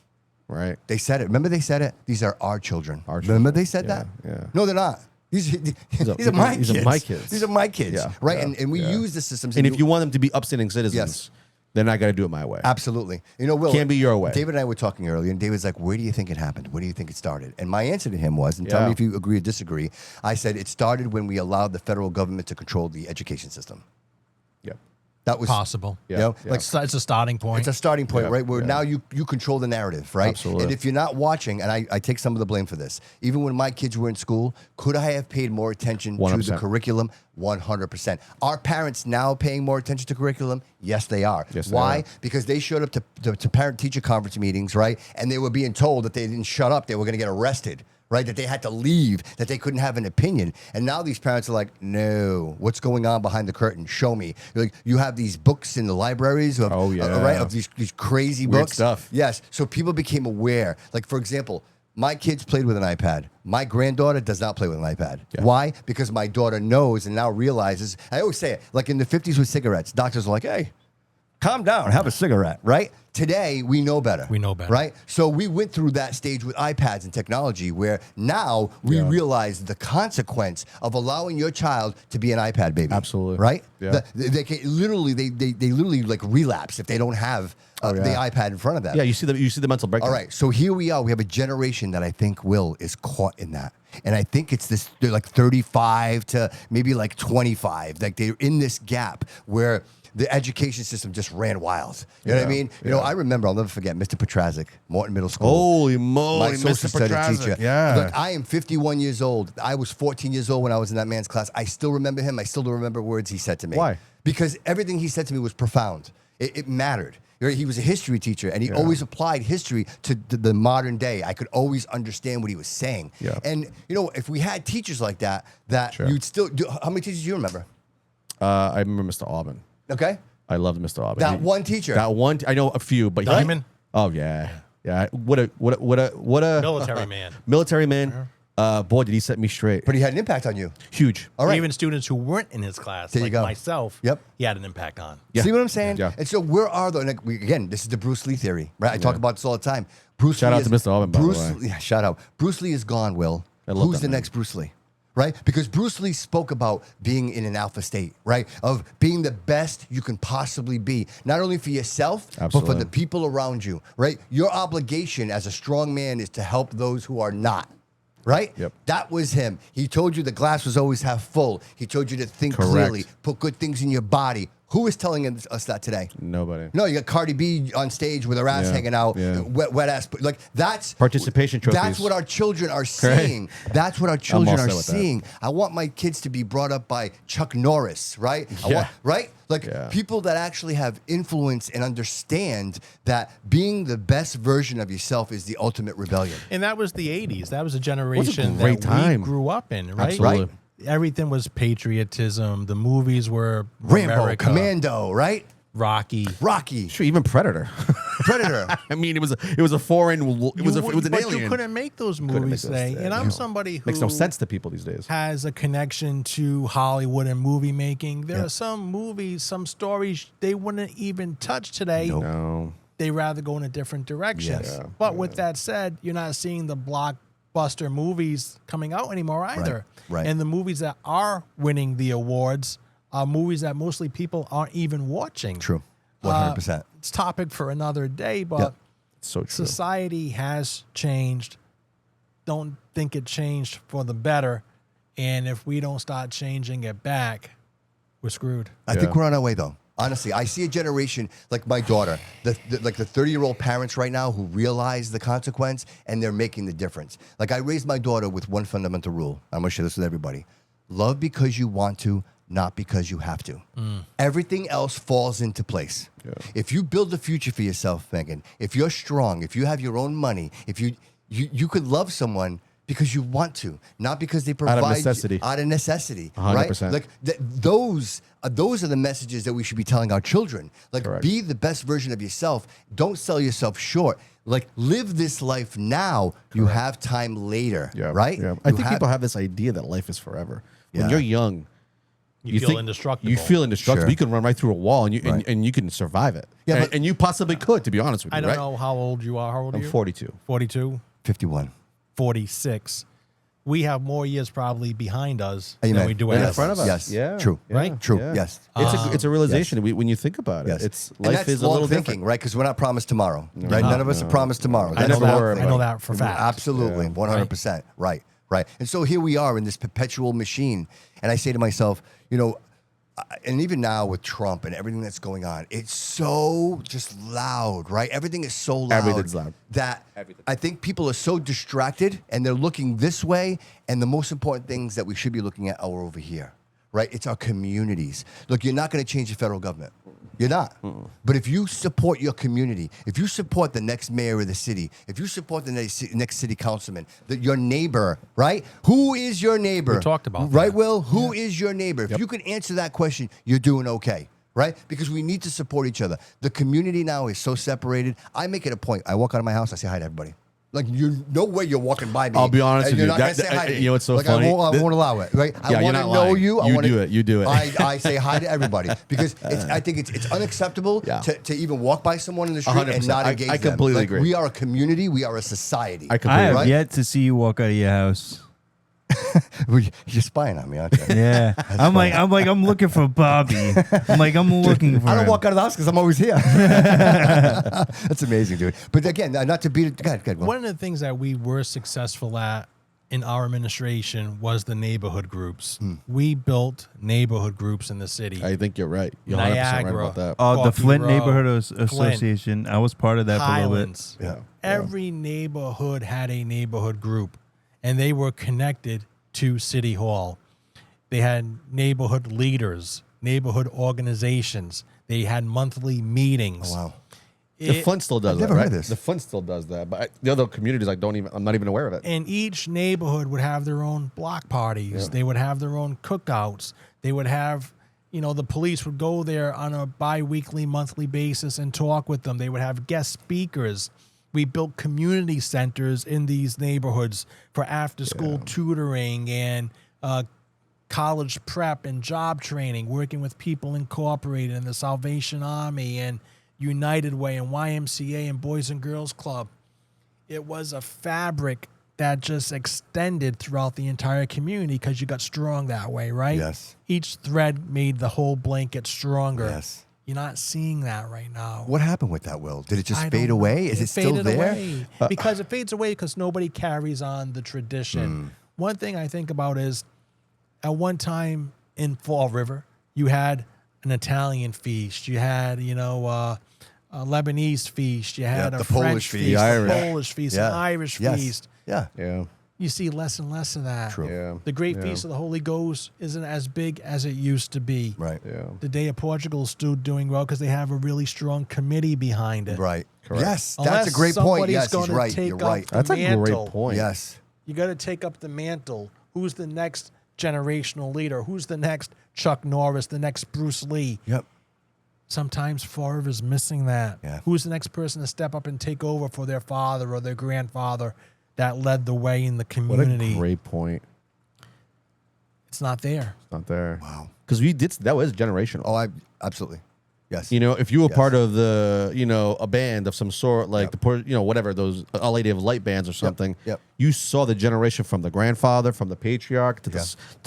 Right. They said it. Remember they said it? These are our children. Our Remember children. they said Yeah, that? yeah. No, they're not. These are my these kids. are my kids. These are my kids. Yeah, Right? yeah, And we yeah. use the systems. And if you want them to be upstanding citizens, Yes. then I got to do it my way. Absolutely. Will. Can't be your way. David and I were talking earlier, and David's like, where do you think it happened? Where do you think it started? And my answer to him was, and tell Yeah. me if you agree or disagree, I said it started when we allowed the federal government to control the education system. Yeah. That was Possible. Yeah. like It's a starting point. it's a starting point, Yeah, right? Where yeah. now you control the narrative, right? Absolutely. And if you're not watching, and I take some of the blame for this, even when my kids were in school, could I have paid more attention to 100%. the curriculum? 100%. Are parents now paying more attention to curriculum? Yes, they are. Yes, they Why? are. Because they showed up to parent-teacher conference meetings, right? And they were being told that they didn't shut up, they were going to get arrested. Right, that they had to leave, that they couldn't have an opinion, and now these parents are like, "No, what's going on behind the curtain? Show me." Like you have these books in the libraries of, Oh, yeah. right, of these crazy Weird books. stuff. Yes, so people became aware. Like for example, my kids played with an iPad. My granddaughter does not play with an iPad. Yeah. Why? Because my daughter knows and now realizes. I always say it. Like in the 50s with cigarettes, doctors are like, "Hey, calm down, have a cigarette, right? Today, we know better. We know better. Right? So we went through that stage with iPads and technology where now we realize the consequence of allowing your child to be an iPad baby. Absolutely. Right? Yeah. They can literally, they literally like relapse if they don't have the iPad in front of them. Yeah, you see the mental breakdown. All right, so here we are. We have a generation that I think is caught in that. And I think it's this, they're like 35 to maybe like 25. Like they're in this gap where the education system just ran wild. You know what I mean? You know, I remember, I'll never forget, Mr. Petrazik, Morton Middle School. Holy moly, My social Mr. studies Petrazik. teacher. Yeah. Look, I am 51 years old. I was 14 years old when I was in that man's class. I still remember him. I still remember words he said to me. Why? Because everything he said to me was profound. It mattered. He was a history teacher, and he always applied history to the modern day. I could always understand what he was saying. Yeah. And, you know, if we had teachers like that, you'd still do. How many teachers do you remember? I remember Mr. Aubin. Okay. I loved Mr. Aubin. That one teacher. That one. I know a few, but Diamond? Oh yeah, yeah. What a Military man. military man. Boy, did he set me straight. But he had an impact on you. Huge. All right. Even students who weren't in his class, There you like go. myself, Yep. he had an impact on. Yeah. See what I'm saying? Yeah. And so where are the, like, again, this is the Bruce Lee theory, right? I talk about this all the time. Bruce Shout Lee out to Mr. Aubin, by the Bruce, way. Yeah, shout out. Bruce Lee is gone, Will. I love Who's that the man. next Bruce Lee? Right? Because Bruce Lee spoke about being in an alpha state, right? Of being the best you can possibly be, not only for yourself, but for Absolutely. the people around you, right? Your obligation as a strong man is to help those who are not. Right? Yep. That was him. He told you the glass was always half full. He told you to think Correct. clearly, put good things in your body. Who is telling us that today? Nobody. No, you got Cardi B on stage with her ass Yeah, hanging out, yeah. wet ass. Like that's Participation trophies. That's what our children are seeing. That's what our children all are set with that. seeing. I want my kids to be brought up by Chuck Norris, right? Yeah. Right? Like Yeah. people that actually have influence and understand that being the best version of yourself is the ultimate rebellion. And that was the 80s. That was a generation great that time. we grew up in, right? Absolutely. Right. Everything was patriotism. The movies were Rambo, America, Commando, right? Rocky. Rocky, Sure, even Predator. Predator. I mean, it was a foreign. It was an but alien. you couldn't make those Couldn't make movies those today. today, And I'm no. somebody who Makes no sense to people these days. has a connection to Hollywood and movie making. There are some movies, some stories they wouldn't even touch today. No. They rather go in a different direction. Yes. Yeah. But with that said, you're not seeing the blockbuster movies coming out anymore either. right. And the movies that are winning the awards are movies that mostly people aren't even watching. True. 100%. It's topic for another day, but Yep. So true. society has changed. Don't think it changed for the better. And if we don't start changing it back, we're screwed. I think we're on our way, though. Honestly, I see a generation like my daughter, like the 30-year-old parents right now who realize the consequence and they're making the difference. Like I raised my daughter with one fundamental rule. I'm going to share this with everybody. Love because you want to, not because you have to. Everything else falls into place. Yeah. If you build a future for yourself, Megan, if you're strong, if you have your own money, if you could love someone because you want to, not because they provide necessity. out of necessity, 100%. right? Like those are the messages that we should be telling our children. Like, Correct. be the best version of yourself. Don't sell yourself short. Like, live this life now. You have time later, Yeah. right? Yeah. You I think people have this idea that life is forever. When Yeah. you're young, You feel indestructible. You feel indestructible. Sure. You can run right through a wall and you Right. and you can survive it. Yeah, and, but- and you possibly could, to be honest with you. I don't right? know how old you are. How old are I'm you? 42. 42, 51. 46. We have more years probably behind us Amen. than we do Yes. ahead in front of us. Yes. Yeah. True. Yeah. Right? True. Yeah. Yes. It's a realization when you think about it. Yes. It's And life that's is a long little thinking, different. right? Because we're not promised tomorrow, right? None of us are promised tomorrow. I That's know the that. one I thing. know that for a fact. Absolutely, 100%. Right, right. And so here we are in this perpetual machine. And I say to myself, you know, and even now with Trump and everything that's going on, it's so just loud, right? Everything is so loud. Everything's loud. That Everything. I think people are so distracted and they're looking this way. And the most important things that we should be looking at are over here, right? It's our communities. Look, you're not going to change the federal government. You're not. But if you support your community, if you support the next mayor of the city, if you support the next city councilman, your neighbor, right? Who is your neighbor? We talked about right, that. Will? Who is your neighbor? If you can answer that question, you're doing okay. Right? Because we need to support each other. The community now is so separated. I make it a point. I walk out of my house, I say hi to everybody. Like, you no way you're walking by me. I'll be honest and with you're you. not gonna say hi to me. You know what's so like, funny? I won't allow it. Right? I Yeah, you're want to not know lying. you. I You wanna, do it. You do it. I say hi to everybody because I think it's unacceptable Yeah. to even walk by someone in the street 100%. and not engage I them. completely Like, agree. We are a community. We are a society. I I completely have Right? yet to see you walk out of your house. You're spying on me, aren't you? Yeah, I'm looking for Bobby. I'm looking for I don't him. walk out of the house because I'm always here. That's amazing, dude. But again, not to beat it. Go ahead, Will. One of the things that we were successful at in our administration was the neighborhood groups. We built neighborhood groups in the city. I think you're right. You're 100% right Niagara. about that. Oh, the Coffee Flint Row, Neighborhood Flint, Association. I was part of that for a little bit. Highlands. Yeah. Every neighborhood had a neighborhood group, and they were connected to City Hall. They had neighborhood leaders, neighborhood organizations. They had monthly meetings. Oh, wow. The Flint still does I've that, never right? heard of this. The Flint still does that, but the other communities, I'm not even aware of it. And each neighborhood would have their own block parties. Yeah. They would have their own cookouts. They would have, the police would go there on a bi-weekly, monthly basis and talk with them. They would have guest speakers. We built community centers in these neighborhoods for after-school tutoring and college prep and job training, working with People Incorporated and the Salvation Army and United Way and YMCA and Boys and Girls Club. It was a fabric that just extended throughout the entire community because you got strong that way, right? Yes. Each thread made the whole blanket stronger. Yes. You're not seeing that right now. What happened with that, Will? Did it just I fade don't know. away? Is it still faded there? away. Because it fades away because nobody carries on the tradition. One thing I think about is at one time in Fall River, you had an Italian feast. You had, a Lebanese feast. You had Yeah, a the French Polish feast. feast, The a Irish. Polish feast, Yeah. an Irish Yes. feast. Yeah. Yeah. You see less and less of that. True. Yeah. The Great Yeah. Feast of the Holy Ghost isn't as big as it used to be. Right. Yeah. The Day of Portugal is still doing well because they have a really strong committee behind it. Right. Correct. Yes. Unless that's a great point. somebody's Yes, he's gonna right. take You're up right. the That's a mantle. great point. Yes. You got to take up the mantle. Who's the next generational leader? Who's the next Chuck Norris, the next Bruce Lee? Yep. Sometimes Forever's missing that. Yeah. Who's the next person to step up and take over for their father or their grandfather that led the way in the What community? a great point. It's not there. It's not there. Wow. Because that was generational. Oh, I absolutely. Yes. If you were Yes. part of a band of some sort, like Yep. whatever, those Our Lady of Light bands or something, Yep. you saw the generation from the grandfather, from the patriarch to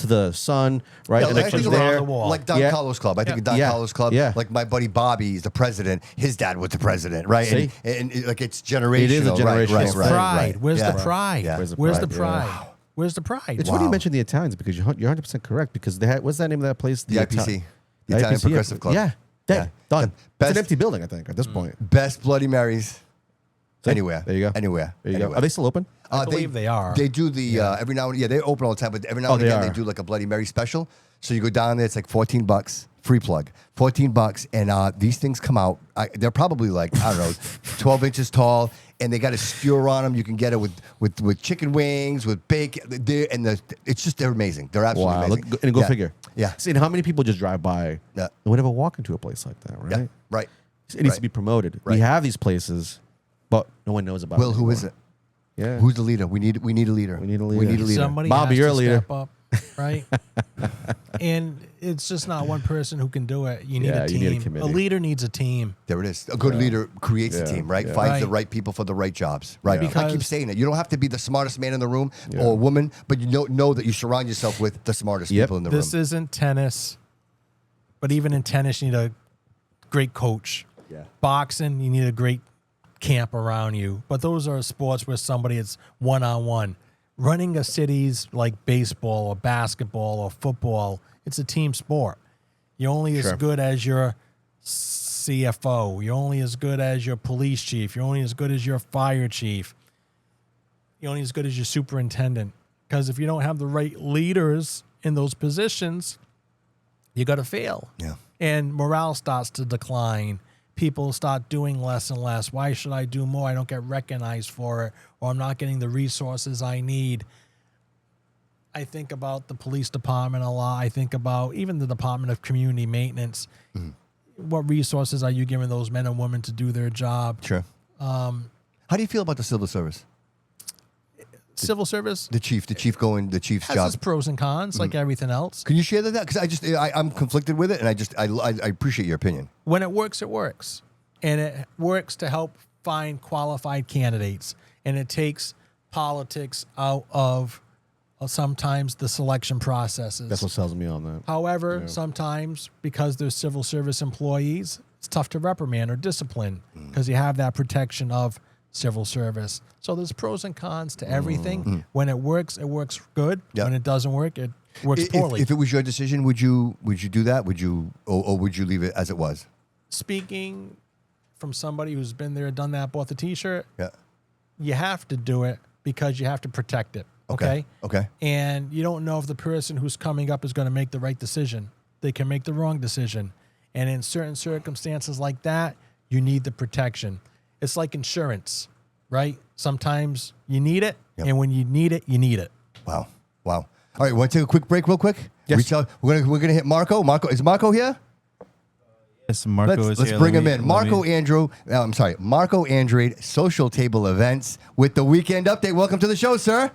the son, right? Yeah, and I it think from around there. the wall. Like Don Yeah. Carlos Club. I think Don Yeah. Carlos Club, Yeah. like my buddy Bobby is the president. His dad was the president, right? See? And like it's generational. It is a Right, generational right, thing. right, Pride. right. Where's Yeah. the pride? Yeah. Where's the Where's the pride? pride? Where's the pride? It's funny you mentioned the Italians because you're 100% correct because they had, what's that name of that place? The IPC. The Italian IPC, Progressive Club. Yeah. Dead. Yeah. Done. The It's best- an empty building, I think, at this point. Best Bloody Marys. See? Anywhere. There you go. Anywhere. There you go. Anywhere. Are they still open? I believe they are. They do the every now and they open all the time, but every now and they again they are. do like a Bloody Mary special. So you go down there, it's like $14, free plug, $14, and these things come out. They're probably like I don't know, 12 inches tall, and they got a skewer on them. You can get it with chicken wings, with bacon. It's just they're amazing. They're absolutely Wow. amazing. And go Yeah. figure. Yeah. See, and how many people just drive by Yeah. and would ever walk into a place like that, right? Yeah. Right. It needs Right. to be promoted. Right. We have these places, but no one knows about Will, it. who is it? Yeah. Who's the leader? We need a leader. We need a leader. We need a leader. Somebody Bobby, has you're to a leader. step up, right? And it's just not one person who can do it. You need Yeah, a you team. need a committee. leader needs a team. There it is. A good leader creates a Yeah. team, right? Yeah. Finds the Right. right people for the right jobs, right? Yeah. I keep Because- saying it. You don't have to be the smartest man in the room Yeah. or woman, but you know that you surround yourself with the smartest Yep. people in the This room. isn't tennis, but even in tennis, you need a great coach. Yeah. Boxing, you need a great camp around you. But those are sports where somebody is one-on-one. Running a city's like baseball or basketball or football, it's a team sport. You're only as Sure. good as your CFO. You're only as good as your police chief. You're only as good as your fire chief. You're only as good as your superintendent. Because if you don't have the right leaders in those positions, you got to fail. Yeah. And morale starts to decline. People start doing less and less. Why should I do more? I don't get recognized for it, or I'm not getting the resources I need. I think about the police department a lot. I think about even the Department of Community Maintenance. What resources are you giving those men and women to do their job? Sure. How do you feel about the civil service? civil service The chief's has job. its pros and cons, like everything else. Can you share that? Because I'm conflicted with it, and I appreciate your opinion. When it works, and it works to help find qualified candidates, and it takes politics out of sometimes the selection processes. That's what sells me on that. However, sometimes because they're civil service employees, it's tough to reprimand or discipline because you have that protection of civil service. So there's pros and cons to everything. When it works good. Yep. When it doesn't work, it works poorly. If it was your decision, would you do that? Would you, or would you leave it as it was? Speaking from somebody who's been there, done that, bought the T-shirt, Yeah. you have to do it because you have to protect it. Okay. And you don't know if the person who's coming up is going to make the right decision. They can make the wrong decision. And in certain circumstances like that, you need the protection. It's like insurance, right? Sometimes you need it, and when you need it, you need it. Wow. All right, want to take a quick break real quick? Yes. We're gonna hit Marco. Is Marco here? Yes, Marco is Let's here. bring him in. Marco Andrade, Social Table Events with the Weekend Update. Welcome to the show, sir.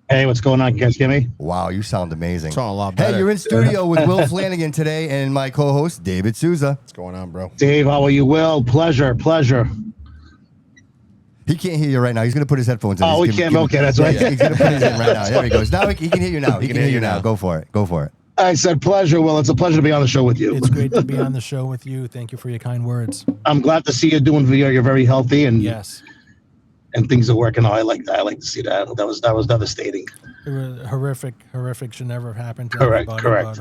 Hey, what's going on? Can you guys hear me? Wow, you sound amazing. Sound a lot better. Hey, you're in studio with Will Flanagan today and my co-host, David Sousa. What's going on, bro? Dave, how are you? Will, pleasure. He can't hear you right now. He's going to put his headphones in. Oh, we can't. Okay, that's right. Yeah, he's going to put his in right now. There he goes. Now he can hear you now. He can hear you now. Go for it. I said pleasure, Will. It's a pleasure to be on the show with you. It's great to be on the show with you. Thank you for your kind words. I'm glad to see you doing video. You're very healthy and Yes. and things are working out. I like that. I like to see that. That was devastating. It was horrific should never have happened to Correct, everybody. correct.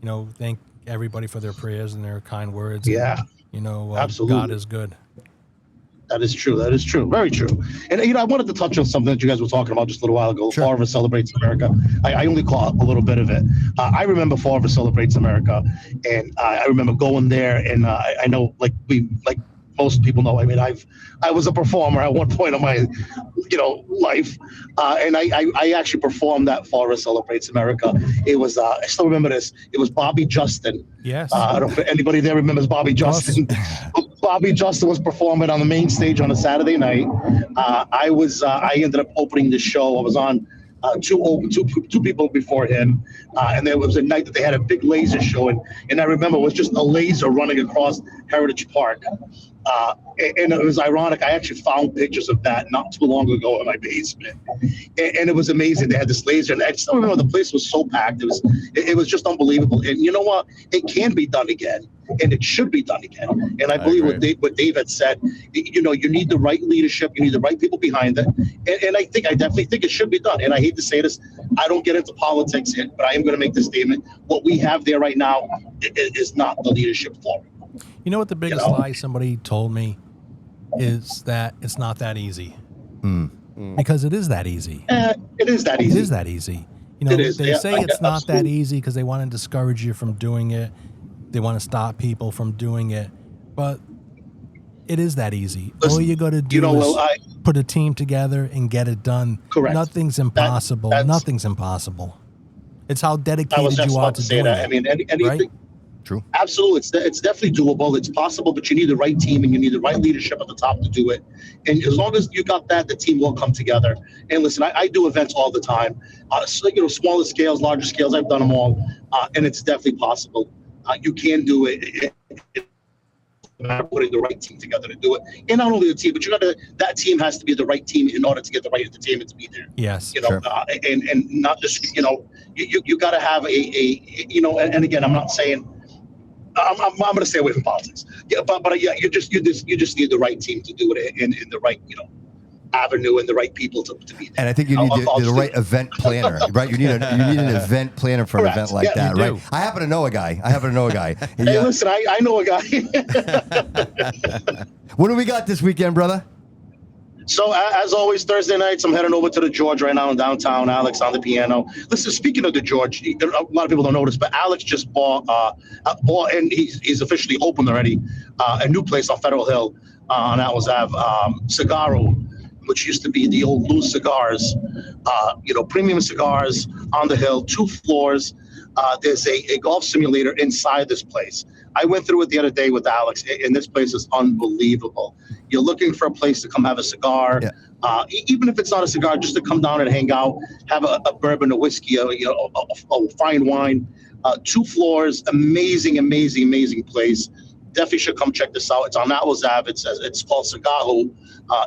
But, thank everybody for their prayers and their kind words. Yeah, absolutely. God is good. That is true. Very true. And I wanted to touch on something that you guys were talking about just a little while ago. Sure. Fall River Celebrates America. I only caught a little bit of it. I remember Fall River Celebrates America, and I remember going there. And I know, like most people know, I mean, I was a performer at one point in my, life, and I actually performed that Fall River Celebrates America. It was I still remember this. It was Bobby Justin. Yes. I don't know if anybody there remembers Bobby Justin. Bobby Justin was performing on the main stage on a Saturday night. I ended up opening the show. I was on two people before him, and there was a night that they had a big laser show, and I remember it was just a laser running across Heritage Park. And it was ironic. I actually found pictures of that not too long ago in my basement, and it was amazing. They had this laser, and I still remember the place was so packed. It was just unbelievable. And you know what? It can be done again, and it should be done again. And I believe what Dave had said. You need the right leadership. You need the right people behind it. And I definitely think it should be done. And I hate to say this, I don't get into politics yet, but I am going to make this statement. What we have there right now is not the leadership for it. You know what the biggest lie somebody told me is that it's not that easy. Because it is that easy. It is that easy. It is that easy. They say it's not that easy because they want to discourage you from doing it. They want to stop people from doing it. But it is that easy. Listen, all you got to do is put a team together and get it done. Correct. Nothing's impossible. Nothing's impossible. It's how dedicated I was just you are about to to say doing that. it. I mean, anything. Right? True. Absolutely, it's definitely doable. It's possible, but you need the right team and you need the right leadership at the top to do it. And as long as you got that, the team will come together. And listen, I do events all the time. Smaller scales, larger scales, I've done them all, and it's definitely possible. You can do it. Putting the right team together to do it, and not only the team, but that team has to be the right team in order to get the right entertainment to be there. Yes, Sure. And not just you got to have and again, I'm not saying. I'm going to stay away from politics. Yeah, but you just need the right team to do it in the right avenue and the right people to be there. And I think you need the right event planner, right? You need an event planner for Correct. an event like Yeah, that, you right? do. I happen to know a guy. Hey, listen, I know a guy. What do we got this weekend, brother? So as always, Thursday nights, I'm heading over to the George right now in downtown. Alex on the piano. Listen, speaking of the George, a lot of people don't know this, but Alex just bought and he's officially opened already, a new place on Federal Hill on Atlas Ave, Cigarro, which used to be the old Lou Cigars, premium cigars on the hill, 2 floors. There's a golf simulator inside this place. I went through it the other day with Alex, and this place is unbelievable. you're looking for a place to come have a cigar, even if it's not a cigar, just to come down and hang out, have a bourbon, a whiskey, a fine wine. 2 floors, amazing place. Definitely should come check this out. It's on Atlas Ave. It's called Cigarro.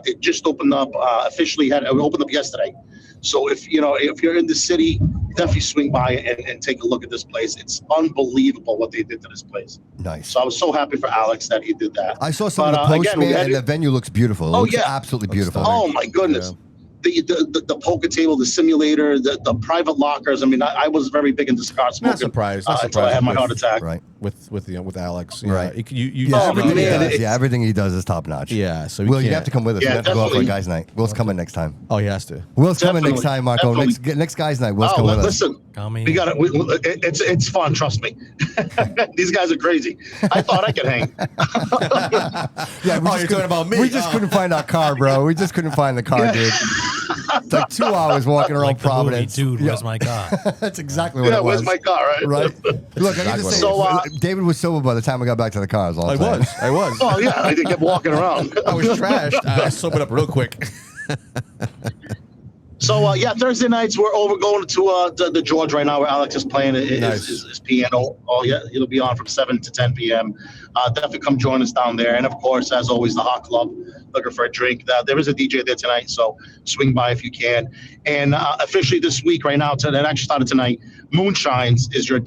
It just opened up officially. It opened up yesterday. So if you're in the city, definitely swing by and take a look at this place. It's unbelievable what they did to this place. Nice. So I was so happy for Alex that he did that. I saw some of the posts, man, and the venue looks beautiful. It looks yeah. absolutely beautiful. Oh my goodness. Yeah. The poker table, the simulator, the private lockers. I mean, I was very big into cigar smoking. Not surprised. Until I had my heart attack. Right. With Alex. Right. Everything man, he does. Everything he does is top notch. Yeah. So Will, you have to come with us. Yeah, we have to go out for a definitely. guys' night. Will's coming next time. Oh, he has to. Will's coming next Definitely. time, Marco. Definitely. Next guys' night. Will's coming with us. Listen, Coming. we got it. It's fun. Trust me. These guys are crazy. I thought I could hang. Yeah, Oh, you're talking about me. We just couldn't find our car, bro. We just couldn't find the car, dude. It's like 2 hours walking around Like the movie, Providence. dude, Yeah. where's my car? That's exactly what Yeah, it was. where's my car? Right. Right. Look, I got to say, So, David was sober by the time we got back to the cars. All I the time. was. Oh yeah, I kept walking around. I was trashed. I sobered up real quick. So Thursday nights we're going to the George right now where Alex is playing his piano. Oh yeah, it'll be on from 7 to 10 p.m. Definitely come join us down there. And of course, as always, the Hot Club, looking for a drink. There is a DJ there tonight, so swing by if you can. And officially this week, right now, that actually started tonight, Moonshines is your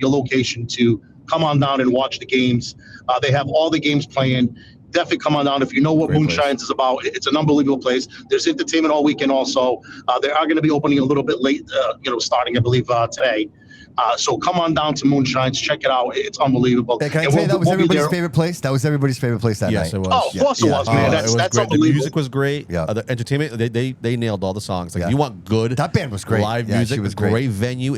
location to come on down and watch the games. They have all the games playing. Definitely come on down. If you know what Moonshines is about, it's an unbelievable place. There's entertainment all weekend also. They are going to be opening a little bit late, starting, I believe, today. So come on down to Moonshines. Check it out. It's unbelievable. Hey, can I tell you that was everybody's favorite place? That was everybody's favorite place that Yes, night. it was. Oh, of course it was, man. It was That's great. unbelievable. The music was great. Yeah. The entertainment, they nailed all the songs. Like, Yeah. you want good. That band was great. Live Yeah, music. she was great. great. Venue.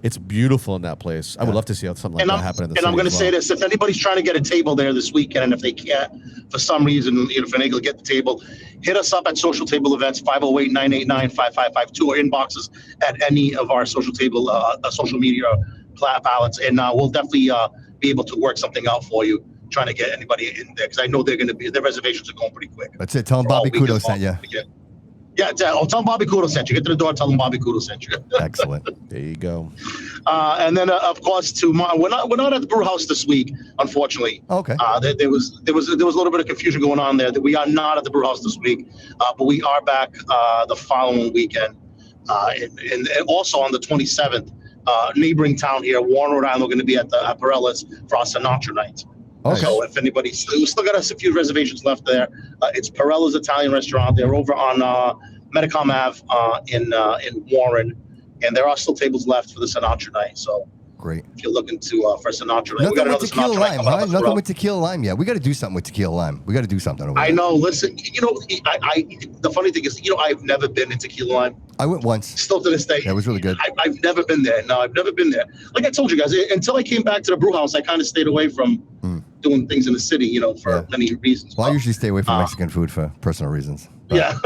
It's beautiful in that place. I would love to see something like that happen in the city. And I'm going to as say well. this: if anybody's trying to get a table there this weekend, and if they can't, for some reason, if they're able to get the table, hit us up at Social Table Events, 508-989-5552, or inboxes at any of our social media ballots, and we'll definitely be able to work something out for you. Trying to get anybody in there because I know their reservations are going pretty quick. That's it. Tell them Bobby Couto sent you. Yeah, tell them Bobby Couto sent you. Get to the door, tell them Bobby Couto sent you. Excellent. There you go. And then, of course, tomorrow we're not at the brew house this week, unfortunately. Okay. There was a little bit of confusion going on there. That we are not at the brew house this week, but we are back the following weekend, and also on the 27th. Neighboring town here, Warren, Rhode Island, we're going to be at the Perella's for our Sinatra night. Okay. So if anybody, we still got us a few reservations left there. It's Perella's Italian restaurant. They're over on Medicom Ave in Warren, and there are still tables left for the Sinatra night. So Great. if you're looking to for Sinatra night, we Nothing got with another tequila Sinatra night lime, coming up huh? as Nothing well. with tequila lime yet. We got to do something with tequila lime. We got to do something over there. I know. Listen, I the funny thing is, I've never been in tequila lime. I went once. Still to this day. That was really good. I've never been there. No, I've never been there. Like I told you guys, until I came back to the brew house, I kind of stayed away from doing things in the city, for many reasons. Well, I usually stay away from Mexican food for personal reasons. Yeah.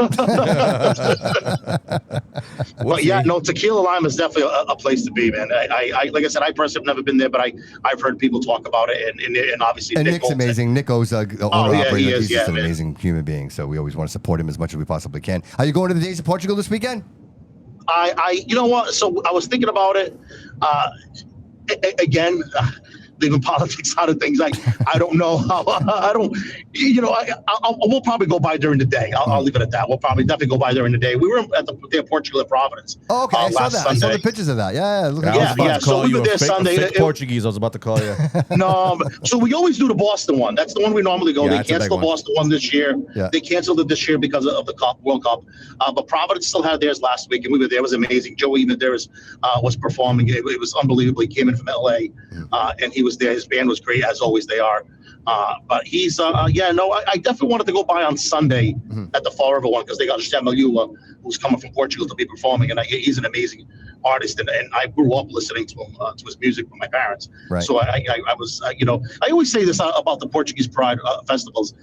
But yeah, no, tequila lime is definitely a place to be, man. I like I said, I personally have never been there, but I've heard people talk about it, and obviously And Nick Nick's owns it. amazing. Nick O's owner yeah, operator. he is, He's just an man. amazing human being. So we always want to support him as much as we possibly can. Are you going to the Days of Portugal this weekend? You know what? So I was thinking about it. Again, leaving politics out of things, I don't know how. I don't. We'll probably go by during the day. I'll leave it at that. We'll probably definitely go by during the day. We were at the day of Portugal at Providence. Oh, okay. I saw last that. Sunday. I saw the pictures of that. Yeah. Look at Yeah, I was about to so call we you were a there fake, Sunday. fake Portuguese. I was about to call you. No, so we always do the Boston one. That's the one we normally go. Yeah, They that's a big canceled the one. Boston one this year. Yeah. They canceled it this year because of the World Cup. But Providence still had theirs last week, and we were there. It was amazing. Joey Medeiros was performing. It was unbelievable. He came in from LA, and he was there. His band was great, as always they are. But he's, I definitely wanted to go by on Sunday at the Fall River one because they got Shamaliula, who's coming from Portugal to be performing, and he's an amazing artist, and I grew up listening to him, to his music from my parents. Right. So I was, I always say this about the Portuguese Pride festivals,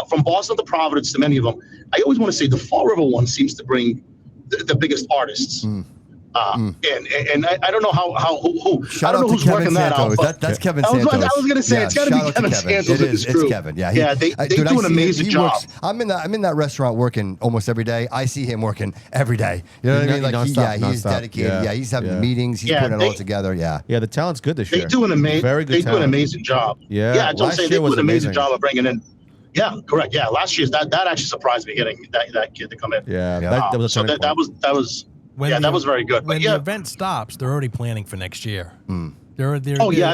from Boston to Providence to many of them. I always want to say the Fall River one seems to bring the biggest artists. And I don't know who Shout I don't out know to who's Kevin working that out. Santos. But That's Kevin I Santos. was going to say it's got to shout be out Kevin Kevin. Santos. It is. It's crew. Kevin. Yeah, They dude, I do an see amazing he job. works. I'm in that restaurant working almost every day. I see him working every day. You know what I mean? Like he's nonstop. dedicated. Yeah, he's having meetings. He's putting it all together. Yeah. Yeah, the talent's good this year. They do an amazing. Very good They do an talent. amazing job. Yeah, yeah. I'm last saying year they was do an amazing amazing. job of bringing in. Yeah, correct. Yeah, last year's that actually surprised me getting that kid to come in. Yeah, Yeah. that was a So turning that point. was that was very good. When But yeah, the event stops, they're already planning for next year. They're I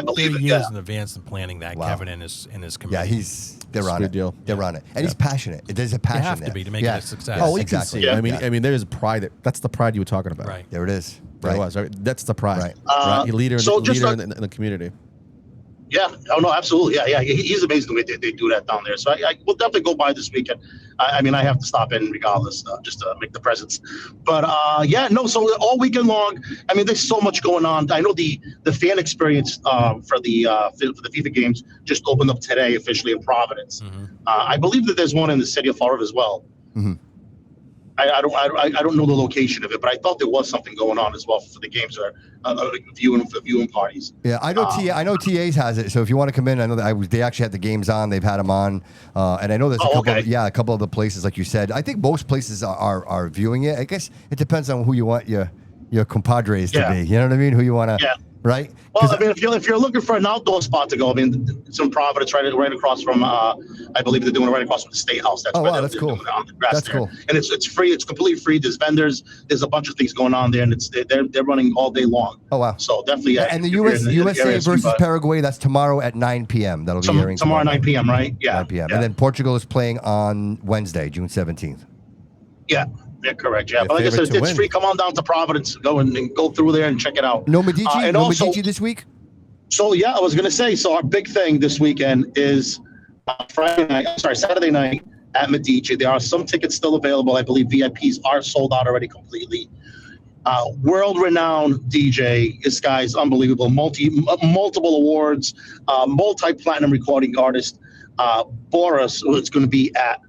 believe it, years yeah. in advance in planning that. Wow. Kevin and his Yeah, committee. they're on good it. deal. They're on it, and he's passionate. There's a passion. have to there. be to make it a success. Oh, we exactly. can see. Yeah. I mean, there's pride. That's the pride you were talking about. Right. There it is. There it was. Right? That's the pride. Right. Right. Leader in, so just leader in the community. yeah. Oh no, absolutely. Yeah. He's amazing the way they do that down there. So I will definitely go by this weekend. I mean, I have to stop in regardless, just to make the presence. But so all weekend long. I mean, there's so much going on. I know the fan experience for the FIFA games just opened up today officially in Providence. I believe that there's one in the city of Fall River as well. I don't know the location of it, but I thought there was something going on as well for the games or viewing parties. Yeah, I know. I know TA's has it. So if you want to come in, I know that they actually had the games on. They've had them on, and I know there's a couple. Okay. A couple of the places, like you said. I think most places are viewing it. I guess it depends on who you want your compadres to be. You know what I mean? Who you want to. Yeah. Right. Well, I mean, if you're looking for an outdoor spot to go, I mean, it's in Providence, right across from. I believe they're doing it right across from the State House. That's where that's they're cool. doing it on the grass That's there. cool. And it's free. It's completely free. There's vendors. There's a bunch of things going on there, and they're running all day long. Oh wow. So definitely. And the if you're in the USA area, versus but Paraguay, that's tomorrow at 9 p.m. That'll be airing tomorrow 9 p.m. Right? Yeah. 9 p.m. Yeah. And then Portugal is playing on Wednesday, June 17th. Yeah, correct. Yeah, Your but like I said, favorite to it's win. free. Come on down to Providence. Go and go through there and check it out. No Medici. And No also- Medici this week. So yeah, I was gonna say. So our big thing this weekend is Saturday night at Medici. There are some tickets still available. I believe VIPs are sold out already completely. World-renowned DJ. This guy's unbelievable. Multiple awards. Multi-platinum recording artist. Boris is going to be at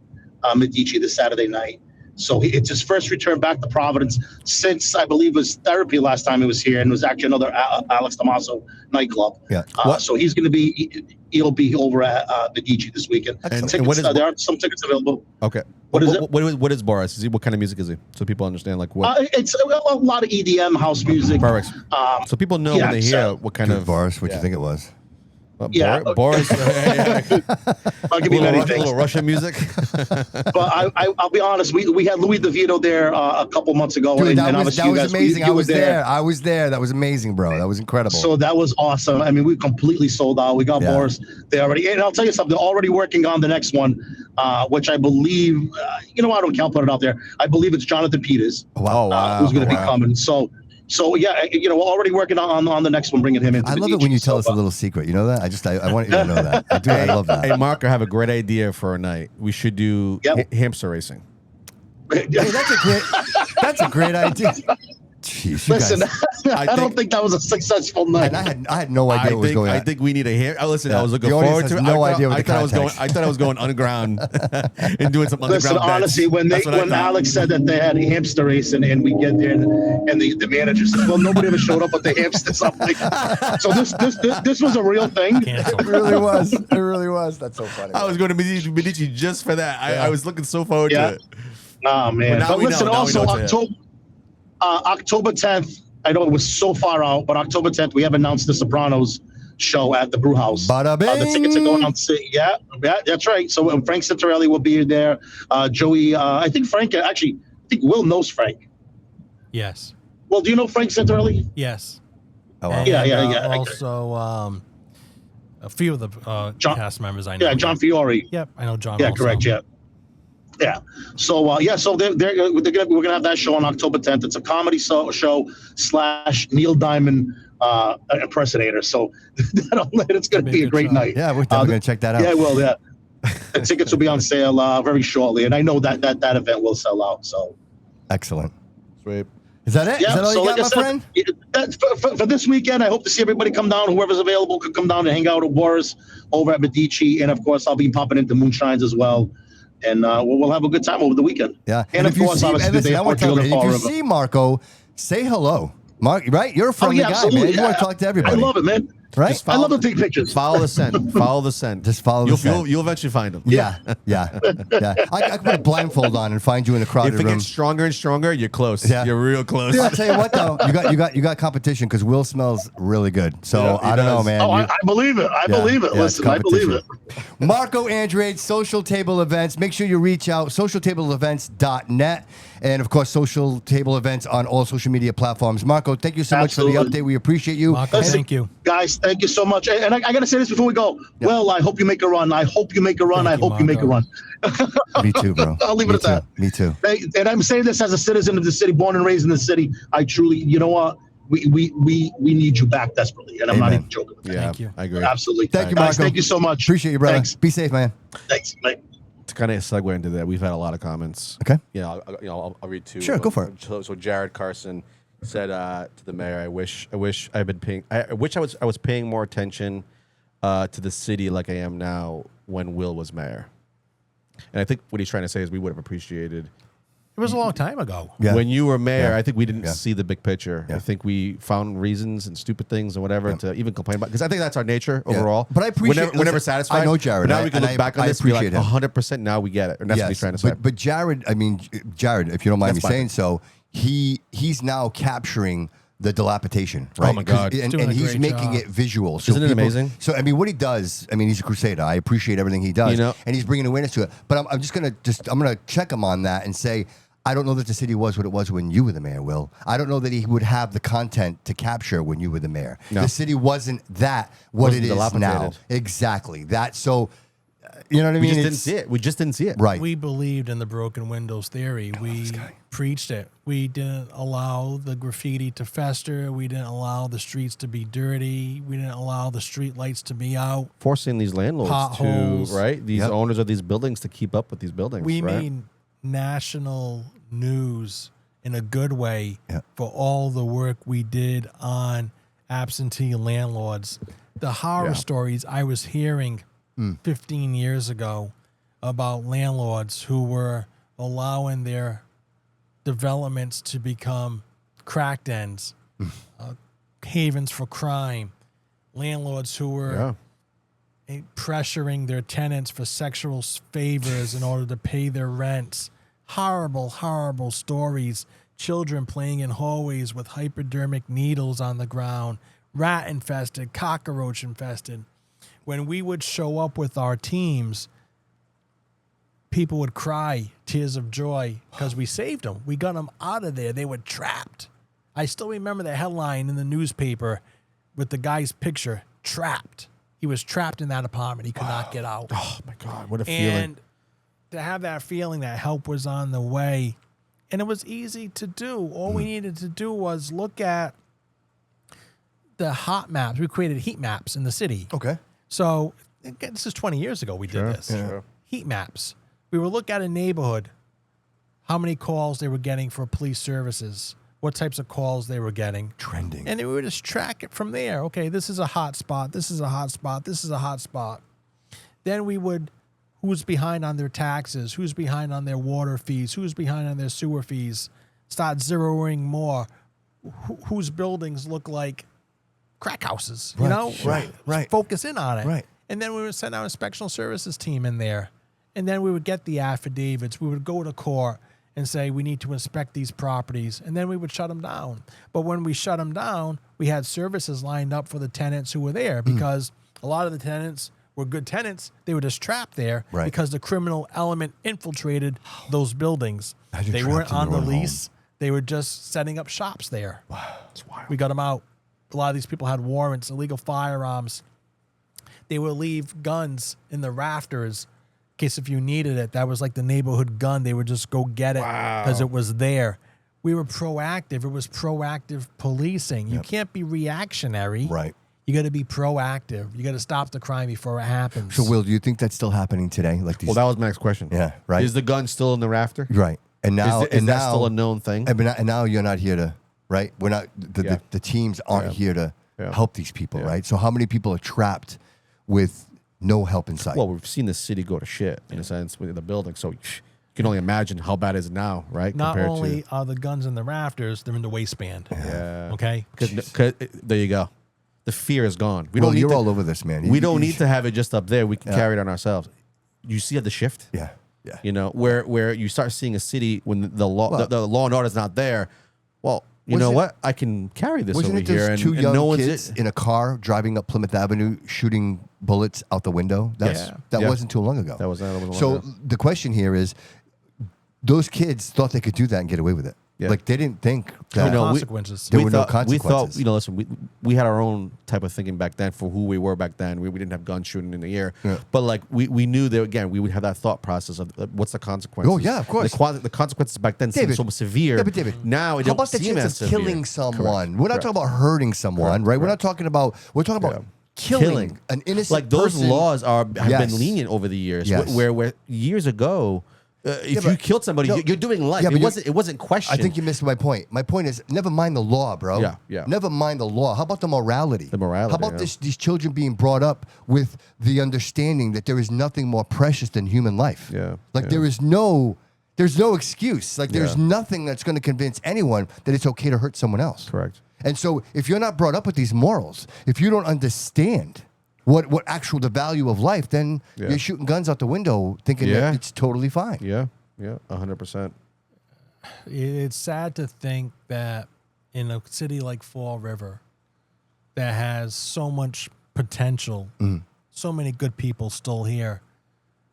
Medici this Saturday night. So it's his first return back to Providence since I believe it was therapy last time he was here, and it was actually another Alex Tomaso nightclub. Yeah. So he's going to be he'll be over at Medici this weekend. Excellent. And what is- There are some tickets available. Okay. What is it? What is Boris? What kind of music is he? So people understand like what. It's a lot of EDM house music. Perfect. So people know when they hear so- what kind Good of Boris, what you think it was? Yeah. Boris. I'll give you many things. little Russian music. But I'll be honest. We had Louis DeVito there a couple months ago, Dude, and that was obviously you guys, amazing. you I was were there. I was there. That was amazing, bro. That was incredible. So that was awesome. I mean, we completely sold out. We got Yeah. Boris. They already, and I'll tell you something. They're already working on the next one, which I believe. I don't care. I'll put it out there. I believe it's Jonathan Peters. Wow. Who's going to be coming? So yeah, we're already working on the next one, bringing him in. I love it when you tell us a little secret. You know that? I want you to know that. I do. I love that. Hey, Mark, I have a great idea for a night. We should do hamster racing. Hey, that's a great idea. Jeez, you Listen, guys. I don't think that was a successful night. And I had no idea what was going on. I think we need a ham. Listen, Yeah. I was looking The audience forward has to it. no I thought, idea what I the thought I was going. context. I thought I was going underground and doing some underground Listen, bets. honestly, when That's what I thought. Alex said that they had a hamster race and we get there and the manager says, well, nobody ever showed up with the hamsters. I'm like, so this was a real thing. Canceled. It really was. It really was. That's so funny. I was going to Medici just for that. I was looking so forward Yeah. to it. Oh man! Well, now But we listen, know. Now we also know it's October 10th. I know it was so far out, but October 10th we have announced the Sopranos show at the Brew House. Bada The bing. tickets are going on. Yeah, that's right. So Frank Santarelli will be there. Joey, I think Will knows Frank. Yes. Well, do you know Frank Santarelli? Yes. Oh, wow. And, Yeah. Also, a few of the John- cast members I know. Yeah, John Fiore. Yep, I know John. Yeah, also. correct. Yeah. So we're gonna have that show on October 10th. It's a comedy show / Neil Diamond impersonator. So it's gonna be a good great show. night. Yeah, we're definitely going to check that out. Yeah, well, yeah. The tickets will be on sale very shortly, and I know that event will sell out. So Excellent. Sweet. Is that it? Is that all you like got, I my said, friend? That's for this weekend. I hope to see everybody come down. Whoever's available could come down and hang out at Boris over at Medici, and of course I'll be popping into Moonshines as well. And we'll have a good time over the weekend. Yeah. And of if you course, see, obviously, listen, the I want to tell you, Portugal if you Fall River. see Marco, say hello. Mark, right? You're a friendly guy, man. You want to talk to everybody. I love it, man. Right? I love to take pictures. Follow the scent. Follow the scent. Just follow the scent. You'll eventually find them. Yeah. I can put a blindfold on and find you in a crowded If it room. gets stronger and stronger, you're close. Yeah. You're real close. Dude, I'll tell you what though, you got competition because Will smells really good. So Yeah, he I don't know, does. man. Oh, I believe it. I believe it. Yeah, Listen, I believe it. Marco Andrade, Social Table Events. Make sure you reach out, socialtableevents.net. And of course, Social Table Events on all social media platforms. Marco, thank you so much for the Absolutely. update. We appreciate you. Marco, And- thank you. Guys, thank you so much. And I got to say this before we go. Well, I hope you make a run. I hope you make a run. Thank I you, hope you make a run. Marco. Me too, bro. I'll leave Me it at that. Me too. And I'm saying this as a citizen of the city, born and raised in the city. I truly, you know what? We need you back desperately. And I'm not Amen. even joking. Yeah, Thank you. I agree. Absolutely. Thank you, Guys, Marco. thank you so much. Appreciate you, brother. Thanks. Be safe, man. Thanks. Mate. To kind of segue into that, we've had a lot of comments. Okay. Yeah, I'll read two. Sure, go for it. So Jared Carson said to the mayor, I wish I've been paying. I wish I was paying more attention to the city like I am now when Will was mayor. And I think what he's trying to say is we would have appreciated It was a long time ago. Yeah. when you were mayor. Yeah. I think we didn't Yeah. see the big picture. Yeah. I think we found reasons and stupid things and whatever to even complain about, because I think that's our nature Yeah. overall. But I appreciate- we're never listen, satisfied. I know Jared, But now and we can I look back on this and be like, appreciate him. 100%. Now we get it, and that's what he's trying to say. But Jared, Jared, if you don't mind That's me fine. saying so, he's now capturing the dilapidation, right? my God. 'Cause- and Doing a he's great making job. it visual. So Isn't it amazing? So I mean, what he does, he's a crusader. I appreciate everything he does, You know- and he's bringing awareness to it. But I'm gonna check him on that and say, I don't know that the city was what it was when you were the mayor, Will. I don't know that he would have the content to capture when you were the mayor. No. The city wasn't that what Wasn't it is now. dilapidated. Exactly. That. So, you know what I we mean? just didn't It's- see it. We just didn't see it. Right. We believed in the broken windows theory. We preached it. We didn't allow the graffiti to fester. We didn't allow the streets to be dirty. We didn't allow the street lights to be out. Forcing these landlords Potholes. to, right? These Yep. owners of these buildings to keep up with these buildings. We right? made national news in a good way Yeah. for all the work we did on absentee landlords. The horror Yeah. stories I was hearing 15 years ago about landlords who were allowing their developments to become crack dens, havens for crime, landlords who were pressuring their tenants for sexual favors in order to pay their rents. Horrible, horrible stories. Children playing in hallways with hypodermic needles on the ground, rat infested, cockroach infested. When we would show up with our teams, people would cry tears of joy because we saved them. We got them out of there. They were trapped. I still remember the headline in the newspaper with the guy's picture, trapped. He was trapped in that apartment. He could not get out. Oh my God, what a feeling! And to have that feeling that help was on the way, and it was easy to do. All we needed to do was look at the hot maps. We created heat maps in the city. Okay. So again, this is 20 years ago we did this. Sure. Heat maps. We would look at a neighborhood, how many calls they were getting for police services, what types of calls they were getting. Trending. And then we would just track it from there. Okay, this is a hot spot. This is a hot spot. This is a hot spot. Then we would, who's behind on their taxes? Who's behind on their water fees? Who's behind on their sewer fees? Start zeroing more. Whose buildings look like crack houses? You Right, know, right. Focus in on it. Right. And then we would send our inspectional services team in there, and then we would get the affidavits. We would go to court and say we need to inspect these properties, and then we would shut them down. But when we shut them down, we had services lined up for the tenants who were there because a lot of the tenants were good tenants. They were just trapped there Right. because the criminal element infiltrated those buildings. Imagine They trapped weren't in on your the own lease. They were just setting up shops there. It's wild. We got them out. A lot of these people had warrants, illegal firearms. They would leave guns in the rafters in case if you needed it. That was like the neighborhood gun. They would just go get it because it was there. We were proactive. It was proactive policing. You can't be reactionary. Right. You got to be proactive. You got to stop the crime before it happens. So, Will, do you think that's still happening today? Like these? Well, that was my next question. Yeah, right. Is the gun still in the rafter? right. And now, Is that now, still a known thing? and now you're not here to, right? We're not. The teams aren't here to help these people, right? So, how many people are trapped with no help in sight? Well, we've seen the city go to shit in a sense with the building, so you can only imagine how bad it is now, right? Not Compared only to, are the guns in the rafters, they're in the waistband. yeah. Okay. 'Cause there you go. The fear is gone. We Well, don't need you're to, all over this, man. We don't need to have it just up there. We can carry it on ourselves. You see the shift? Yeah. Yeah. You know, where you start seeing a city when the law the law and order is not there. Well, you know what? I can carry this Wasn't over it here, just and, two and young no one's kids in a car driving up Plymouth Avenue shooting bullets out the window? That Yeah. wasn't too long ago. That wasn't long So ago. the question here is, those kids thought they could do that and get away with it. Yeah. Like they didn't think No that. consequences. There were no We thought, consequences. you know, listen, we had our own type of thinking back then for who we were back then. We didn't have guns shooting in the air, but like we knew that again we would have that thought process of what's the consequences. Oh, yeah, of course. The consequences back then David, seemed so severe. Yeah, but David, now it how don't about the seem as chance of severe. killing someone? Correct. We're not Correct. talking about hurting someone, right? We're not talking about. We're talking about killing an innocent Like those person. laws have Yes. been lenient over the years. Yes. Where years ago, if but- you killed somebody, no. you're doing life. Yeah, but It wasn't questioned. I think you missed my point. My point is, never mind the law, bro. Yeah. Never mind the law. How about the morality? The morality, How about yeah. these children being brought up with the understanding that there is nothing more precious than human life? Yeah, Like yeah. there's no excuse. Like there's Yeah. nothing that's going to convince anyone that it's okay to hurt someone else. Correct. And so if you're not brought up with these morals, if you don't understand what actual the value of life, then Yeah. you're shooting guns out the window thinking Yeah. that it's totally fine. Yeah, 100%. It's sad to think that in a city like Fall River that has so much potential, so many good people still here,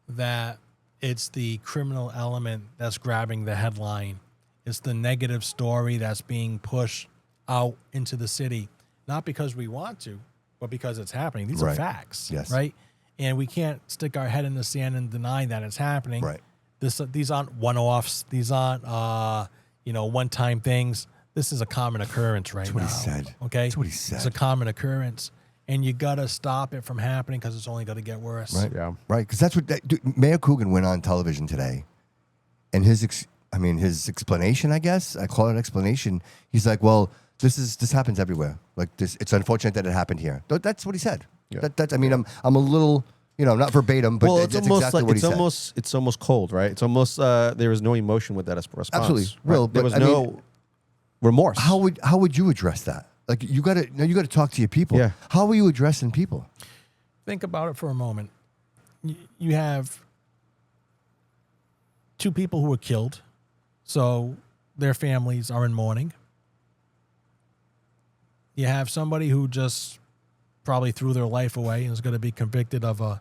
that it's the criminal element that's grabbing the headline. It's the negative story that's being pushed out into the city, not because we want to, but because it's happening. These are Right. facts, Yes. right? And we can't stick our head in the sand and deny that it's happening. Right. These aren't one-offs. These aren't one-time things. This is a common occurrence right now. That's what he said. Okay, That's what he said. It's a common occurrence, and you gotta stop it from happening because it's only gonna get worse. Right. Yeah. Right. Because that's what Mayor Coogan went on television today, and his explanation, I guess I call it an explanation. He's like, "Well, this happens everywhere. Like this, it's unfortunate that it happened here." That's what he said. Yeah. That's. I mean, I'm a little, not verbatim, but Well, that's it's almost exactly like what he said. it's almost cold, right? It's almost there was no emotion with that response. Absolutely. right? Well, there but was I no mean, remorse. How would you address that? Like you gotta talk to your people. Yeah. How are you addressing people? Think about it for a moment. You have two people who were killed, so their families are in mourning. You have somebody who just probably threw their life away and is going to be convicted of a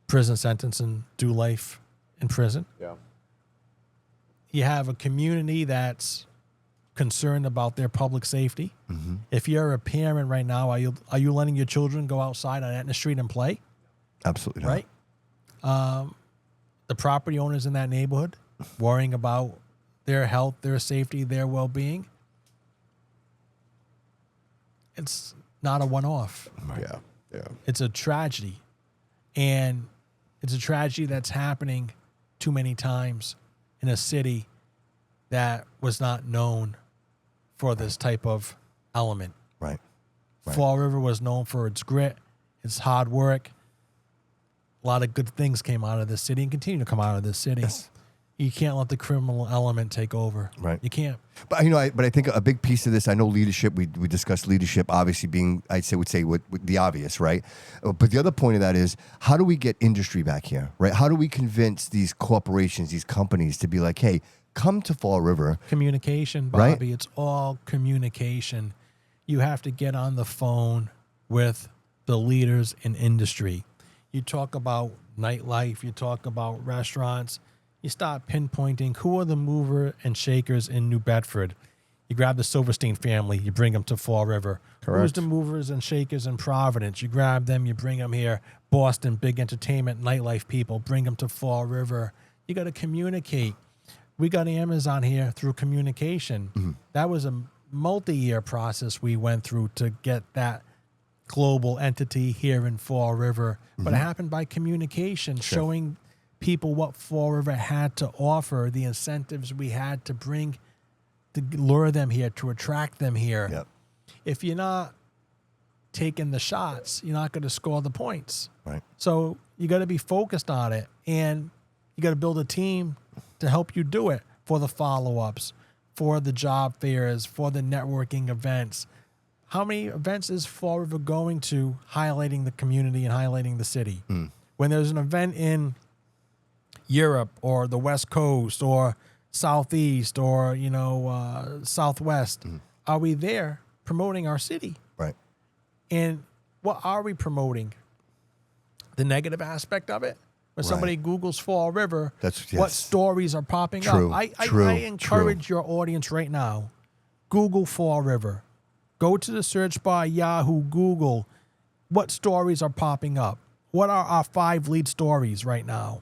prison sentence and do life in prison. Yeah. You have a community that's concerned about their public safety. Mm-hmm. If you're a parent right now, are you letting your children go outside on Etna Street and play? Absolutely not. Right? The property owners in that neighborhood worrying about their health, their safety, their well-being. It's not a one-off. Yeah. Yeah. It's a tragedy. And it's a tragedy that's happening too many times in a city that was not known for this type of element. Right. Right. Fall River was known for its grit, its hard work. A lot of good things came out of this city and continue to come out of this city. Yes. You can't let the criminal element take over. Right. You can't. But I think a big piece of this, I know leadership. We discussed leadership, obviously being, would say what the obvious, right? But the other point of that is, how do we get industry back here, right? How do we convince these corporations, these companies, to be like, hey, come to Fall River? Communication, Right. Bobby. It's all communication. You have to get on the phone with the leaders in industry. You talk about nightlife. You talk about restaurants. You start pinpointing who are the mover and shakers in New Bedford. You grab the Silverstein family, you bring them to Fall River. Who's Correct. the movers and shakers in Providence? You grab them, you bring them here. Boston, big entertainment, nightlife people, bring them to Fall River. You got to communicate. We got Amazon here through communication. Mm-hmm. That was a multi-year process we went through to get that global entity here in Fall River. But it happened by communication, showing people what Fall River had to offer, the incentives we had to bring, to lure them here, to attract them here. Yep. If you're not taking the shots, you're not going to score the points. Right. So you got to be focused on it, and you got to build a team to help you do it, for the follow-ups, for the job fairs, for the networking events. How many events is Fall River going to highlighting the community and highlighting the city? When there's an event in Europe or the West Coast or Southeast or, Southwest, are we there promoting our city? Right. And what are we promoting? The negative aspect of it? When somebody Googles Fall River, what stories are popping up? I encourage your audience right now, Google Fall River. Go to the search bar, Yahoo, Google. What stories are popping up? What are our 5 lead stories right now?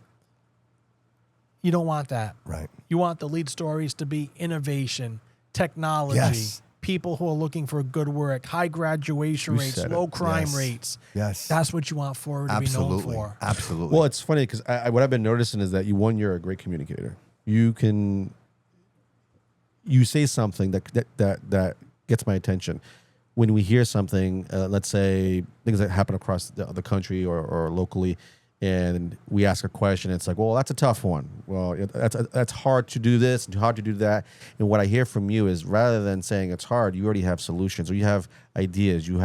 You don't want that. Right. You want the lead stories to be innovation, technology, people who are looking for good work, high graduation rates, low crime rates. Yes. That's what you want Fall River to be known for. Absolutely. Well, it's funny because what I've been noticing is that you're a great communicator. You say something that gets my attention. When we hear something, let's say things that happen across the country or locally, and we ask a question, it's like, well, that's a tough one. Well, that's hard to do this and hard to do that. And what I hear from you is, rather than saying it's hard, you already have solutions, or you have ideas. You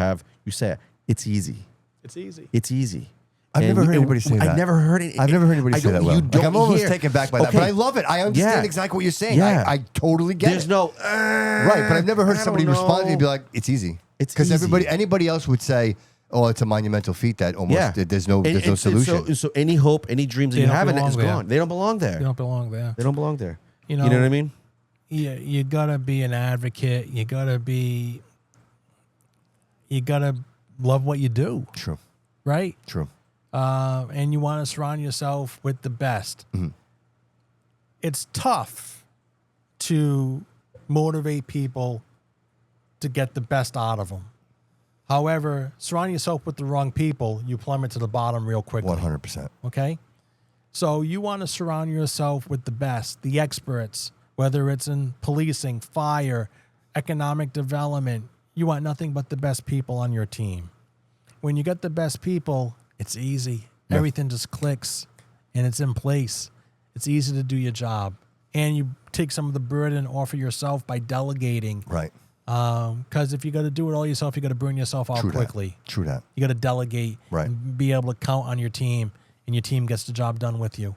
say it's easy. It's easy. It's easy. I've never heard anybody say that. I've never heard it. I've never heard anybody say that well. I'm almost hear. taken back by that, but I love it. I understand exactly what you're saying. Yeah. I totally get There's it. no right, but I've never heard somebody respond and be like, "It's easy." It's because easy. anybody else would say, "Oh, it's a monumental feat that almost there's no solution." So any hope, any dreams that you have in it is gone. They don't belong there. They don't belong there. They don't belong there. You know what I mean? Yeah, you gotta be an advocate. You gotta love what you do. True. Right? True. And you want to surround yourself with the best. Mm-hmm. It's tough to motivate people to get the best out of them. However, surround yourself with the wrong people, you plummet to the bottom real quickly. 100%. Okay? So you want to surround yourself with the best, the experts, whether it's in policing, fire, economic development. You want nothing but the best people on your team. When you get the best people, it's easy. Yeah. Everything just clicks and it's in place. It's easy to do your job. And you take some of the burden off of yourself by delegating. Right. Because if you got to do it all yourself, you got to burn yourself out quickly. True that. You got to delegate and be able to count on your team, and your team gets the job done with you.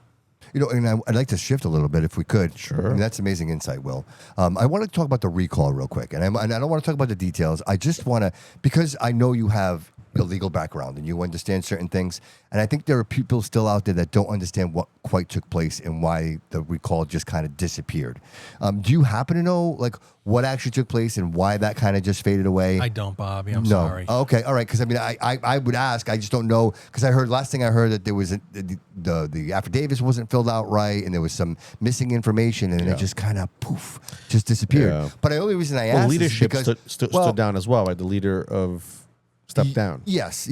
You know, and I'd like to shift a little bit if we could. Sure. I mean, that's amazing insight, Will. I want to talk about the recall real quick. And I don't want to talk about the details. I just want to, because I know you have a legal background and you understand certain things. And I think there are people still out there that don't understand what quite took place and why the recall just kind of disappeared. Do you happen to know, like, what actually took place and why that kind of just faded away? I don't, Bobby. I'm sorry. Okay. All right. Because, I mean, I would ask. I just don't know. Because last thing I heard that there was the affidavits wasn't filled out right and there was some missing information and it just kind of just disappeared. Yeah. But the only reason I asked leadership is because stood down as well, right? The leader of stepped down. Yes.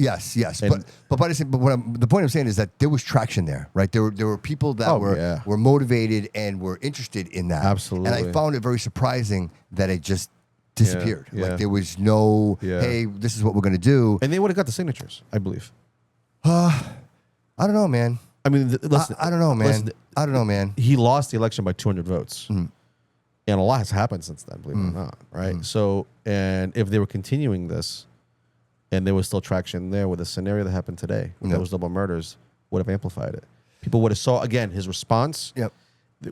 But the point I'm saying is that there was traction there, right? There were people that were motivated and were interested in that. Absolutely. And I found it very surprising that it just disappeared. Yeah. Like there was no, hey, this is what we're going to do. And they would have got the signatures, I believe. I don't know, man. I mean, listen, I don't know, man. Listen, I don't know, man. He lost the election by 200 votes. And a lot has happened since then, believe it or not, right? So, and if they were continuing this, and there was still traction there with the scenario that happened today, with those double murders, would have amplified it. People would have saw, again, his response,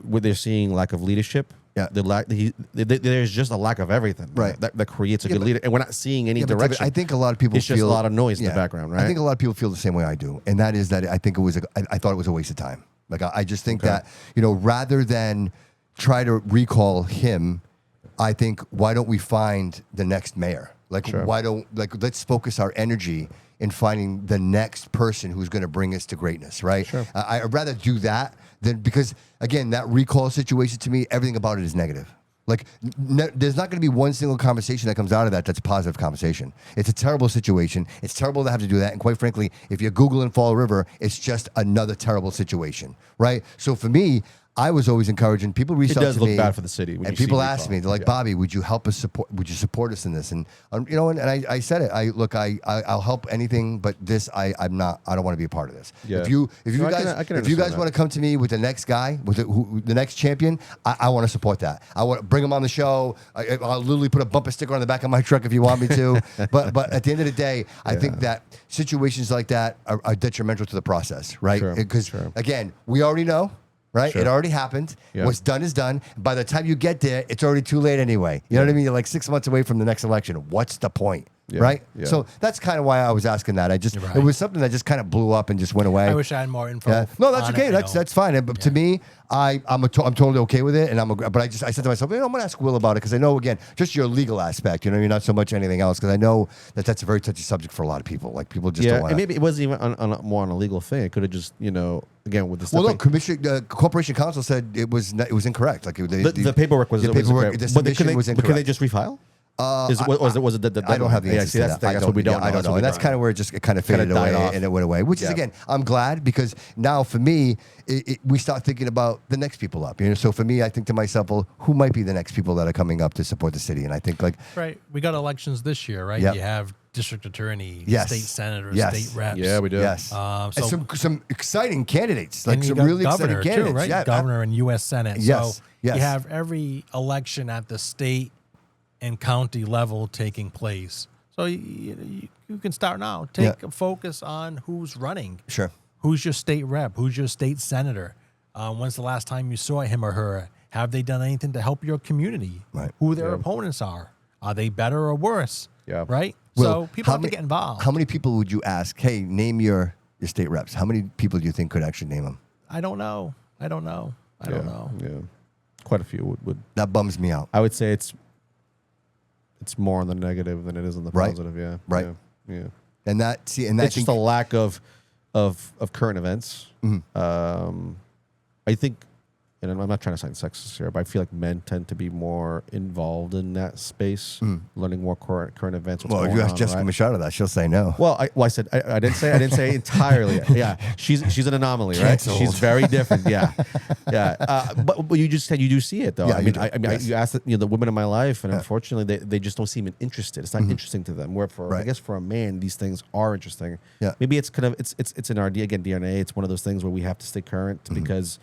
where they're seeing lack of leadership. Yeah, there's just a lack of everything, right? That creates a good leader, and we're not seeing any direction. I think a lot of people it's just a lot of noise in the background, right? I think a lot of people feel the same way I do, and that is that I think I thought it was a waste of time. Like I just think that rather than try to recall him, I think why don't we find the next mayor? Like let's focus our energy in finding the next person who's going to bring us to greatness, right? Sure. I'd rather do that than, because again, that recall situation to me, everything about it is negative. Like there's not going to be one single conversation that comes out of that's a positive conversation. It's a terrible situation. It's terrible to have to do that. And quite frankly, if you're Googling Fall River, it's just another terrible situation, right? So for me, I was always encouraging people. Reached It out does to look me, bad for the city when and you see people recall. asked me, they're like, Yeah. Bobby, would you help us support? Would you support us in this? And you know, and I said it. I'll help anything, but this, I'm not. I don't want to be a part of this. Yeah. If you No, I guys can if you understand guys that. want to come to me with the next guy, with the next champion, I want to support that. I want to bring him on the show. I'll literally put a bumper sticker on the back of my truck if you want me to. but at the end of the day, I think that situations like that are detrimental to the process, right? Sure, Because sure. again, we already know. Right, Sure. it already happened. Yeah. What's done is done. By the time you get there, it's already too late anyway. You know what I mean? You're like 6 months away from the next election. What's the point? Yeah. Right. Yeah. So that's kind of why I was asking that. You're right. It was something that just kind of blew up and just went away. I wish I had more info. Yeah. No, that's on okay. it, That's fine. But to me, I'm totally okay with it. And but I said to myself, I'm going to ask Will about it because I know, again, just your legal aspect. You know, you're not so much anything else, because I know that's a very touchy subject for a lot of people. Like people just don't want and to. maybe it wasn't even more on a legal thing. It could have just, again with the stuff. Well, look, Corporation Counsel said it was incorrect. Like the paperwork was the paperwork. The submission was But incorrect. can they just refile? Was it the I don't have the yeah, answer see, to that's that. the thing. That's what we don't know. I don't know. And that's kind of where it kind of faded died away off. and it went away, which is, Yeah. again, I'm glad, because now for me, we start thinking about the next people up. So for me, I think to myself, well, who might be the next people that are coming up to support the city? And I think Right. We got elections this year, right? Yep. You have district attorney, Yes. state senators, Yes. state reps. Yeah, we do. yes, So and some exciting candidates, like and you some got really governor exciting candidates, too, right? Yeah, Governor and U.S. Senate. Yes, So yes. you have every election at the state and county level taking place. So you can start now. Take a focus on who's running. Sure. Who's your state rep? Who's your state senator? When's the last time you saw him or her? Have they done anything to help your community? Right. Who their opponents are? Are they better or worse? Yeah. Right? Will, so people how have many- to get involved. How many people would you ask, hey, name your state reps? How many people do you think could actually name them? I don't know. I don't know. Yeah, quite a few would. That bums me out. I would say it's more on the negative than it is on the Right. positive. Yeah. Right. Yeah. And that, It's just a lack of current events. I think, and I'm not trying to sound sexist here, but I feel like men tend to be more involved in that space, learning more current events. what's well, if going you ask on, Jessica right? Machado that, she'll say no. Well, I said I didn't say entirely. Yeah, she's an anomaly, right? Canceled. She's very different. Yeah, yeah. But you just said you do see it though. Yeah, I you mean, do. I mean, Yes. you asked the women in my life, and unfortunately, they just don't seem interested. It's not interesting to them. Where for I Right. guess for a man, these things are interesting. Yeah. Maybe it's kind of it's in our DNA. It's one of those things where we have to stay current because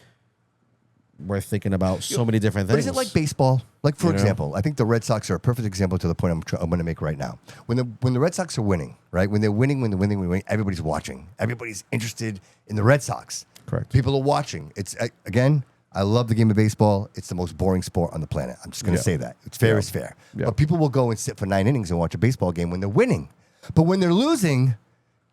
we're thinking about so many different But things. is it like baseball? Like, for You know? example, I think the Red Sox are a perfect example to the point I'm going to make right now. When the Red Sox are winning, right? When they're winning, everybody's watching. Everybody's interested in the Red Sox. Correct. People are watching. It's again, I love the game of baseball. It's the most boring sport on the planet. I'm just going to Yeah. say that. It's fair Yeah. is fair. Yeah. But people will go and sit for 9 innings and watch a baseball game when they're winning. But when they're losing,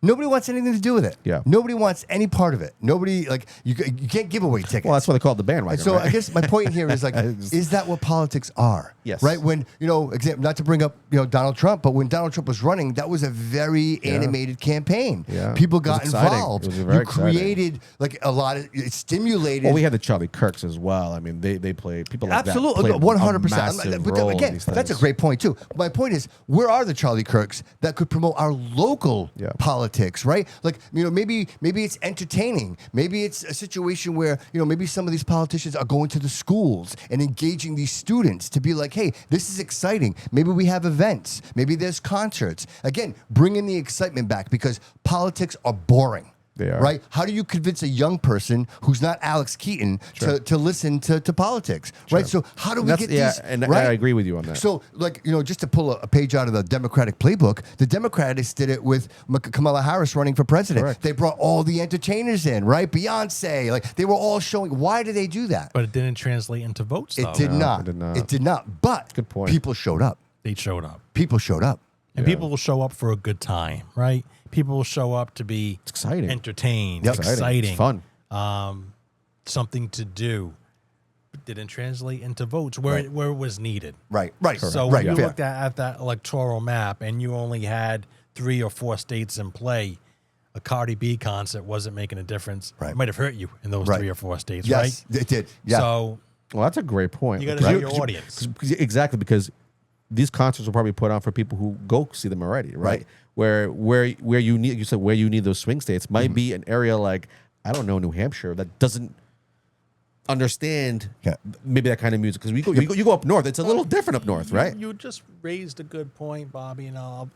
nobody wants anything to do with it. Yeah. Nobody wants any part of it. Nobody, like, you can't give away tickets. well, that's why they call it the bandwagon. And so right? I guess my point here is, like, is that what politics are? Yes. Right? When, not to bring up, Donald Trump, but when Donald Trump was running, that was a very animated campaign. Yeah. People It was got exciting. involved. It was very You exciting. created, like, a lot of, it stimulated. Well, we had the Charlie Kirks as well. I mean, they played people like Absolutely, that. played 100%. a massive But role in again, these that's a things. great point too. My point is, where are the Charlie Kirks that could promote our local Yeah. politics? Right? Like, maybe it's entertaining. Maybe it's a situation where maybe some of these politicians are going to the schools and engaging these students to be like, hey, this is exciting. Maybe we have events. Maybe there's concerts. Again, bringing the excitement back, because politics are boring. They are. Right? How do you convince a young person who's not Alex Keaton to listen to politics? Right? So how do we get these? And right? I agree with you on that. So, like, just to pull a page out of the Democratic playbook, the Democrats did it with Kamala Harris running for president. Correct. They brought all the entertainers in, right? Beyonce, like, they were all showing. Why did they do that? But it didn't translate into votes, though. It did not. it did not. It did not. But Good point. people showed up. They showed up. People showed up. And people will show up for a good time, right? People will show up to be exciting. entertained, Yep. exciting, It's fun. something to do. But didn't translate into votes where it was needed. Right. Right. So right. when you fair. looked at that electoral map and you only had 3 or 4 states in play, a Cardi B concert wasn't making a difference. Right. It might have hurt you in those Right. 3 or 4 states, Yes, right? it did. Yeah. So Well, that's a great point. You gotta know your audience. Exactly, because these concerts will probably put on for people who go see them already, right? Where you need, where you need those swing states might be an area like, I don't know, New Hampshire that doesn't understand Yeah. maybe that kind of music because you go up north. It's a little different up north, right? You just raised a good point, Bobby, and I'll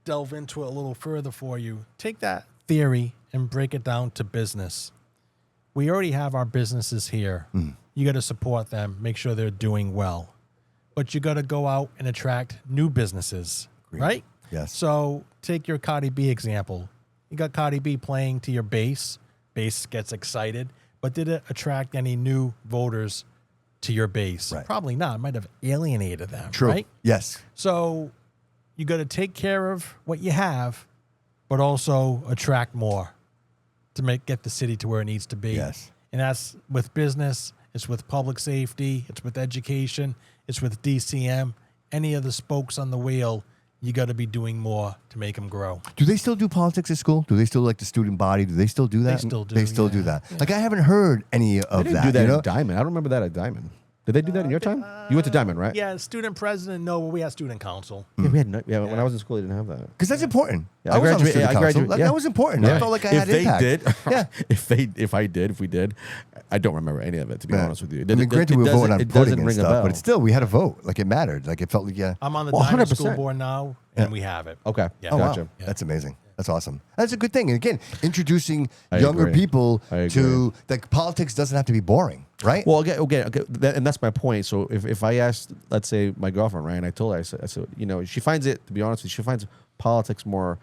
delve into it a little further for you. Take that theory and break it down to business. We already have our businesses here. You got to support them, make sure they're doing well. But you got to go out and attract new businesses, right? Yes. So take your Cardi B example. You got Cardi B playing to your base. Base gets excited. But did it attract any new voters to your base? Right. Probably not. It might have alienated them, True. right? Yes. So you got to take care of what you have, but also attract more to get the city to where it needs to be. Yes. And that's with business, it's with public safety, it's with education, it's with DCM. Any of the spokes on the wheel, you got to be doing more to make them grow. Do they still do politics at school? Do they still like the student body? Do they still do that? They still do, They still do yeah. that. Like I haven't heard any They of didn't that. do that you know? at Diamond. I don't remember that at Diamond. Did they do that in your time? You went to Diamond, right? Yeah, student president, no, but we had student council. Yeah, we had when I was in school, they didn't have that. Because that's important. Yeah, I was on the graduated- student I council. graduated- Like, yeah. that was important. I felt like I had if impact. they did, Yeah. if we did, I don't remember any of it. To be Yeah. honest with you, I mean, granted, we were voting on it voting doesn't and ring a stuff, bell. but still, we had a vote. Like it mattered. Like it felt like I'm on the Well, Diamond School 100%. Board now, and we have it. Okay. Yeah. Oh, Gotcha. wow. That's amazing. That's awesome. That's a good thing. And again, introducing I younger agree. people I to like politics doesn't have to be boring, right? Well, okay, and that's my point. So if I asked, let's say, my girlfriend, right, and I told her, I said, you know, she finds it, to be honest with you, she finds politics more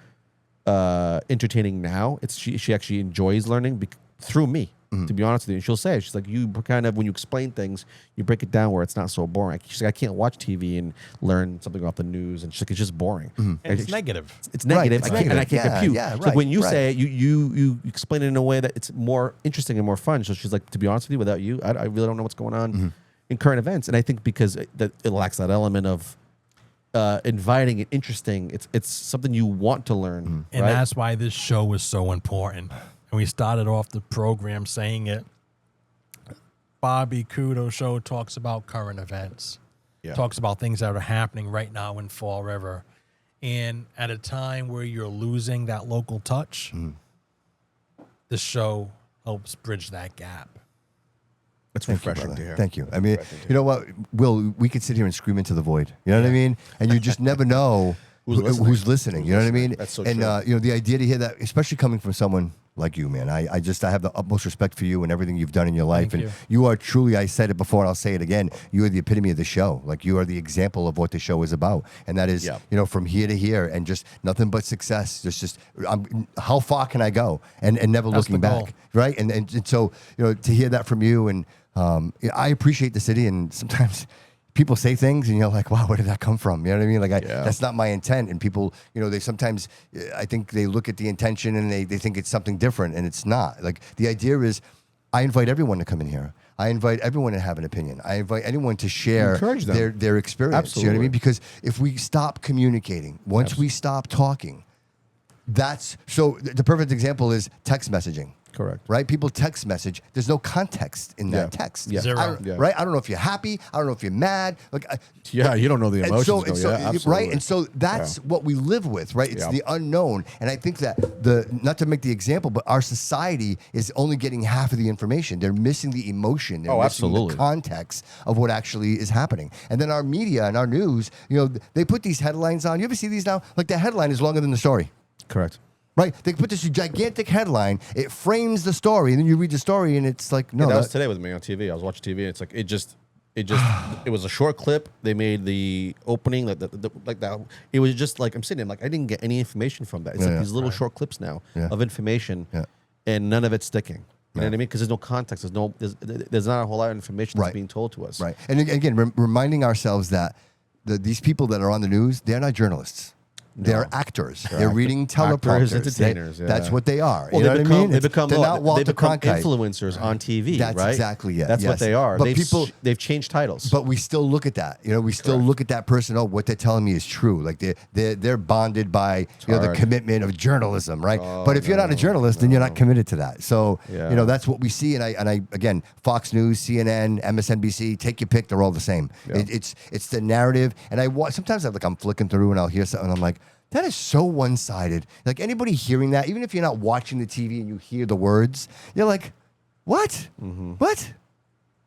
entertaining now. She actually enjoys learning through me. To be honest with you, and she'll say, she's like, you kind of, when you explain things, you break it down where it's not so boring. She's like, I can't watch TV and learn something off the news, and she's like, it's just boring. And it's negative. It's negative, Right, it's and I negative. can't Yeah, compute. yeah, So right, when you right. say it, you explain it in a way that it's more interesting and more fun. So she's like, to be honest with you, without you, I really don't know what's going on in current events. And I think because it lacks that element of inviting and interesting, it's something you want to learn. And right? that's why this show is so important. And we started off the program saying it. Bobby Couto show talks about current events. Yeah. Talks about things that are happening right now in Fall River. And at a time where you're losing that local touch, this show helps bridge that gap. It's Thank you, refreshing brother. to hear. Thank you. I mean, you know what, Will? We could sit here and scream into the void. You know what I mean? And you just never know who's listening. You know what I mean? That's so and true. you know, the idea to hear that, especially coming from someone like you, man. I have the utmost respect for you and everything you've done in your life. Thank and you. you are truly, I said it before and I'll say it again, you are the epitome of the show. Like you are the example of what the show is about. And that is, Yeah. you know, from here to here and just nothing but success. Just how far can I go? And never That's looking the back. goal. Right. And so, you know, to hear that from you and I appreciate the city, and sometimes people say things and you're like, wow, where did that come from? You know what I mean? Like, that's not my intent. And people, you know, they sometimes, I think they look at the intention and they think it's something different, and it's not. Like, the idea is I invite everyone to come in here. I invite everyone to have an opinion. I invite anyone to share Encourage them. their experience. Absolutely. You know what I mean? Because if we stop communicating, once we stop talking, the perfect example is text messaging. Correct. Right? People text message. There's no context in that Yeah. text. Yeah. Zero. I don't- Yeah. Right? I don't know if you're happy. I don't know if you're mad. Like, Yeah, you don't know the and emotions. so, though. and so, Yeah, absolutely. right? And so that's what we live with, right? It's Yeah. the unknown. And I think that not to make the example, but our society is only getting half of the information. They're missing the emotion. They're missing absolutely. the context of what actually is happening. And then our media and our news, you know, they put these headlines on. You ever see these now? Like, the headline is longer than the story. Correct. Right? They put this gigantic headline. It frames the story, and then you read the story, and it's like, no, Yeah, that was today with me on TV. I was watching TV. And it's like it was a short clip. They made the opening like that. It was just like I'm sitting there, like I didn't get any information from that. It's like these little short clips now of information, and none of it's sticking. You know what I mean? Because there's no context. There's not a whole lot of information that's being told to us. right. And again, reminding ourselves that these people that are on the news, they're not journalists. They're actors. They're reading teleprompters. Entertainers. That's what they are. Well, You know what I mean? they become they're not Walter they become Cronkite. influencers on TV. That's right? exactly it. That's Yes. what they are. But They've changed titles. But we still look at that. You know, we still look at that person. Oh, what they're telling me is true. Like they're bonded by the hard. commitment of journalism, right? But if you're not a journalist, then you're not committed to that. So Yeah. you know, that's what we see. And I again, Fox News, CNN, MSNBC, take your pick. They're all the same. Yeah. It's the narrative. And sometimes I'm flicking through and I'll hear something. And I'm like, that is so one-sided. Like, anybody hearing that, even if you're not watching the TV and you hear the words, you're like, what? What?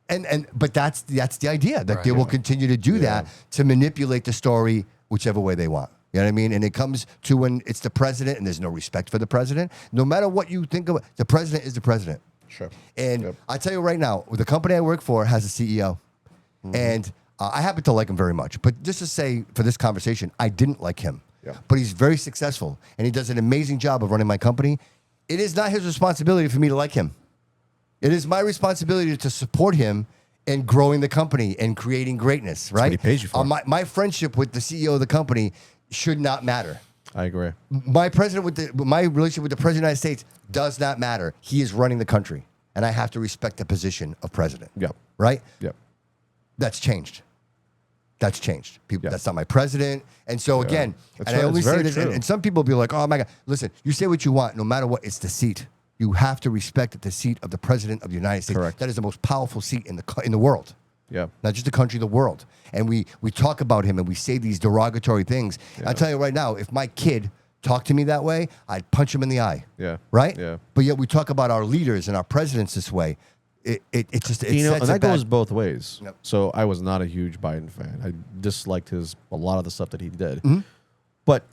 But that's the idea that Right. they will continue to do that to manipulate the story whichever way they want. You know what I mean? And it comes to when it's the president and there's no respect for the president. No matter what you think of it, the president is the president. Sure. And I tell you right now, the company I work for has a CEO, and I happen to like him very much. But just to say, for this conversation, I didn't like him. Yeah. But he's very successful, and he does an amazing job of running my company. It is not his responsibility for me to like him. It is my responsibility to support him in growing the company and creating greatness, right? what he pays you for. My friendship with the CEO of the company should not matter. I agree. My relationship with the president of the United States does not matter. He is running the country, and I have to respect the position of president. Yep. Right? Yep. That's changed. That's changed. People, Yeah. That's not my president. And so again, That's and I right. only It's say very this, true. and some people will be like, "Oh my God, listen, you say what you want, no matter what, it's the seat. You have to respect the seat of the president of the United States. Correct. That is the most powerful seat in the world." Yeah. Not just the country, the world. And we talk about him and we say these derogatory things. Yeah. I'll tell you right now, if my kid talked to me that way, I'd punch him in the eye. Yeah. Right? Yeah. But yet we talk about our leaders and our presidents this way. It just it You know, sets and a that bad- goes both ways. Yep. So I was not a huge Biden fan. I disliked a lot of the stuff that he did. Mm-hmm. But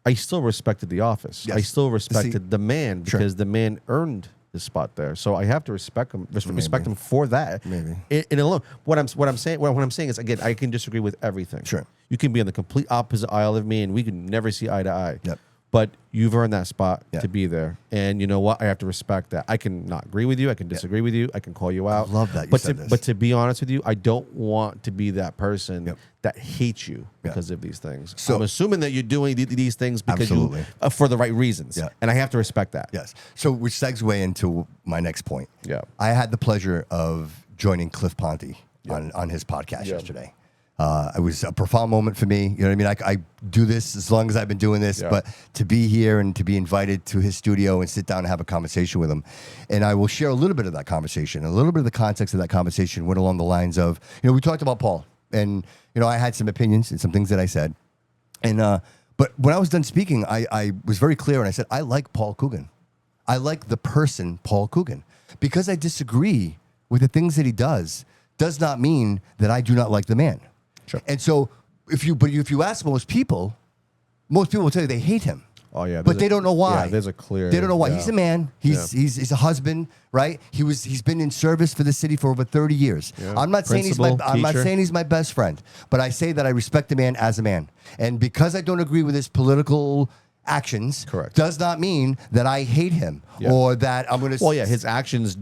I still respected the office. Yes. I still The respected seat. the man Sure. because the man earned his spot there. So I have to respect him. Respect him for that. Maybe. In alone, what I'm saying is, again, I can disagree with everything. Sure. You can be on the complete opposite aisle of me, and we can never see eye to eye. Yep. But you've earned that spot Yeah. to be there, and you know what? I have to respect that. I can not agree with you. I can disagree with you. I can call you out. love that you but said to this. but to be honest with you, I don't want to be that person Yep. that hates you Yeah. because of these things. So- I'm assuming that you're doing these things because Absolutely. you for the right reasons, Yeah. and I have to respect that. Yes. So which segue into my next point. Yeah. I had the pleasure of joining Cliff Ponte on his podcast yesterday. It was a profound moment for me. You know what I mean? I do this as long as I've been doing this, Yeah. but to be here and to be invited to his studio and sit down and have a conversation with him. And I will share a little bit of that conversation. A little bit of the context of that conversation went along the lines of, we talked about Paul. And, I had some opinions and some things that I said. And but when I was done speaking, I was very clear and I said, I like Paul Coogan. I like the person Paul Coogan. Because I disagree with the things that he does not mean that I do not like the man. Sure. And so if you ask most people will tell you they hate him. Oh yeah, But they don't know why. Yeah, there's a clear. They don't know why. yeah. He's a man. He's a husband, right? He's been in service for the city for over 30 years. Yeah. I'm not saying Principal, I'm not teacher. saying he's my best friend, but I say that I respect the man as a man. And because I don't agree with his political actions, Correct. does not mean that I hate him Yeah. or that I'm going to. Well, yeah, his actions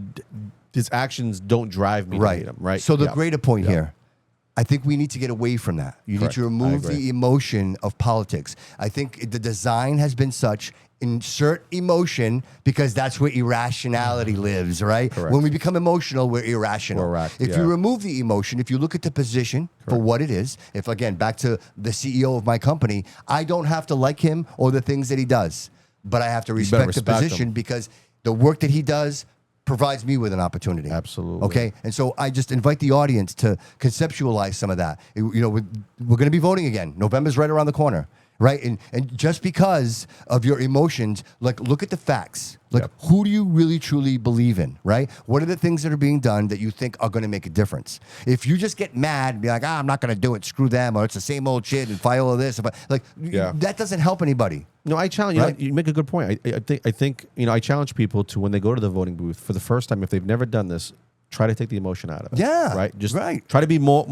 don't drive me to hate him, right? So the Yeah. greater point Yeah. here, I think we need to get away from that. You Correct. need to I remove agree. the emotion of politics. I think the design has been such. Insert emotion because that's where irrationality lives, right? Correct. When we become emotional, we're irrational. If yeah. you remove the emotion, if you look at the position for what it is, if again, back to the CEO of my company, I don't have to like him or the things that he does, but I have to respect the respect position him. because the work that he does provides me with an opportunity. Absolutely. Okay. And so I just invite the audience to conceptualize some of that. We're going to be voting again. November's right around the corner, right? And just because of your emotions, look at the facts. Yep. Who do you really truly believe in, right? What are the things that are being done that you think are going to make a difference? If you just get mad and be like, I'm not going to do it, screw them, or it's the same old shit and file all this, that doesn't help anybody. No, I challenge Right? you make a good point. I think I challenge people to, when they go to the voting booth for the first time, if they've never done this, try to take the emotion out of it. Yeah, right. Just right. try to be more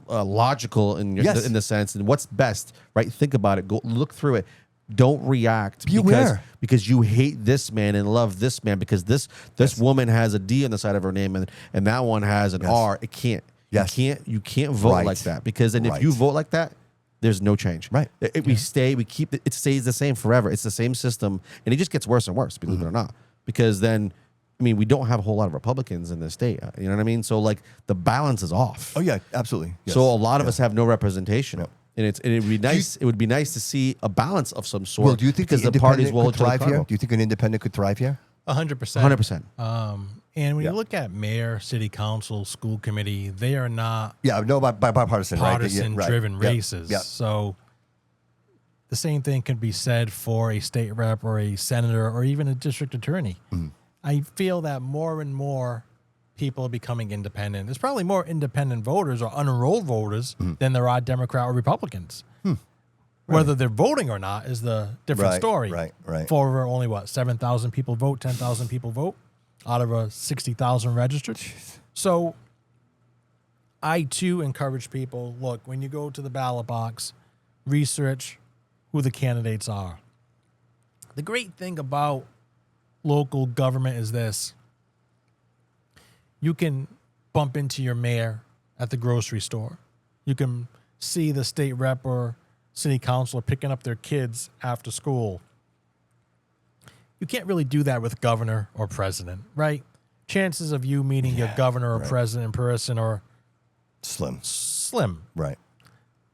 logical in the sense and what's best. Right. Think about it. Go look through it. Don't react Be aware. because you hate this man and love this man because this woman has a D on the side of her name and that one has an R. It can't. Yes. You can't vote Right. like that because if Right. you vote like that, there's no change. Right. It stays the same forever. It's the same system, and it just gets worse and worse, believe it or not. Because then, we don't have a whole lot of Republicans in this state. You know what I mean? So the balance is off. Oh yeah, absolutely. Yes. So a lot of us have no representation, and it would be nice. It would be nice to see a balance of some sort. Well, do you think because the the parties independent will could thrive here? Do you think an independent could thrive here? 100%. 100%. And when Yeah. you look at mayor, city council, school committee, they are not Yeah, no, bipartisan, right? partisan-driven Right. races. Yeah. So the same thing can be said for a state rep or a senator or even a district attorney. Mm-hmm. I feel that more and more people are becoming independent. There's probably more independent voters or unenrolled voters than there are Democrat or Republicans. Whether they're voting or not is the different story. Right. For only 7,000 people vote, 10,000 people vote out of a 60,000 registered. So I too encourage people, look, when you go to the ballot box, research who the candidates are. The great thing about local government is this. You can bump into your mayor at the grocery store. You can see the state rep or city councilor picking up their kids after school. You can't really do that with governor or president, right? Chances of you meeting your governor or president in person are slim. Right.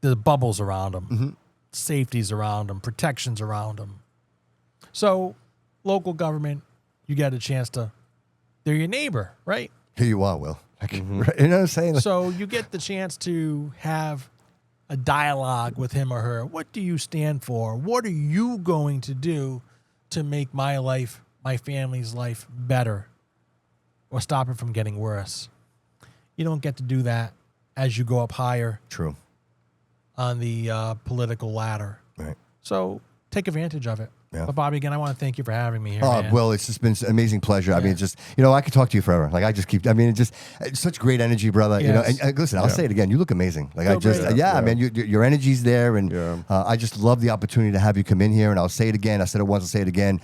There's bubbles around them, safeties around them, protections around them. So local government, you get a chance they're your neighbor, right? Here you are, Will. You know what I'm saying? So you get the chance to have a dialogue with him or her. What do you stand for? What are you going to do to make my life, my family's life better or stop it from getting worse? You don't get to do that as you go up higher True. on the political ladder. Right. So take advantage of it. Yeah. But Bobby, again, I want to thank you for having me here. Oh, man. Will, it's just been an amazing pleasure. I mean, it's just, I could talk to you forever. Like, it's such great energy, brother. Yes. And listen, I'll say it again. You look amazing. Like, Feel great. man, your energy's there. And I just love the opportunity to have you come in here. And I'll say it again. I said it once, I'll say it again.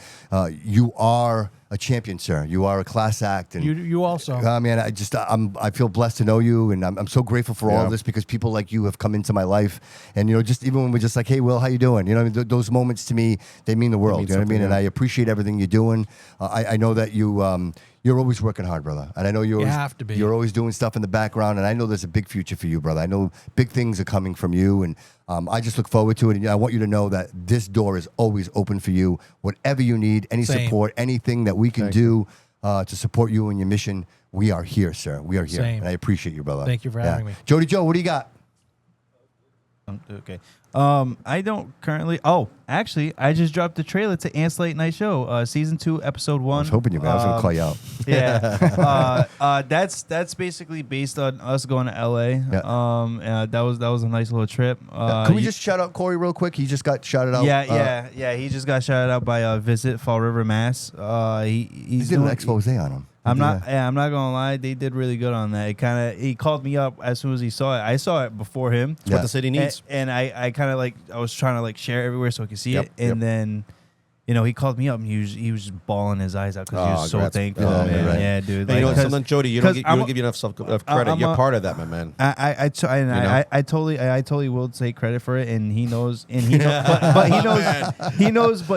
You are a champion, sir. You are a class act. And You also. man, I feel blessed to know you, and I'm so grateful for all of this because people like you have come into my life, and just even when we're just like, hey, Will, how you doing? Those moments to me, they mean the world. You know what I mean? And I appreciate everything you're doing. I know that you're always working hard, brother, and I know you have to be. You're always doing stuff in the background, and I know there's a big future for you, brother. I know big things are coming from you, and I just look forward to it. And I want you to know that this door is always open for you. Whatever you need, any support, anything that we can do to support you and your mission, we are here, sir. We are here, and I appreciate you, brother. Thank you for having me. Jody Joe, what do you got? Okay. I don't currently. Oh, actually, I just dropped the trailer to Ant's Late Night Show, season 2, episode 1. I was hoping I was going to call you out. Yeah. That's basically based on us going to LA. Yeah. That was a nice little trip. Can we just shout out Corey real quick? He just got shouted out. Yeah. He just got shouted out by Visit Fall River, Mass. He's doing an expose on him. I'm not gonna lie. They did really good on that. He called me up as soon as he saw it. I saw it before him. What the city needs. And I kind of I was trying to share everywhere so I could see it. And then, he called me up and he was just bawling his eyes out because he was so thankful. Man. Right. Yeah, dude. Hey, something, Jody, you don't give you enough credit. You're part of that, my man. I totally will take credit for it, and he knows, but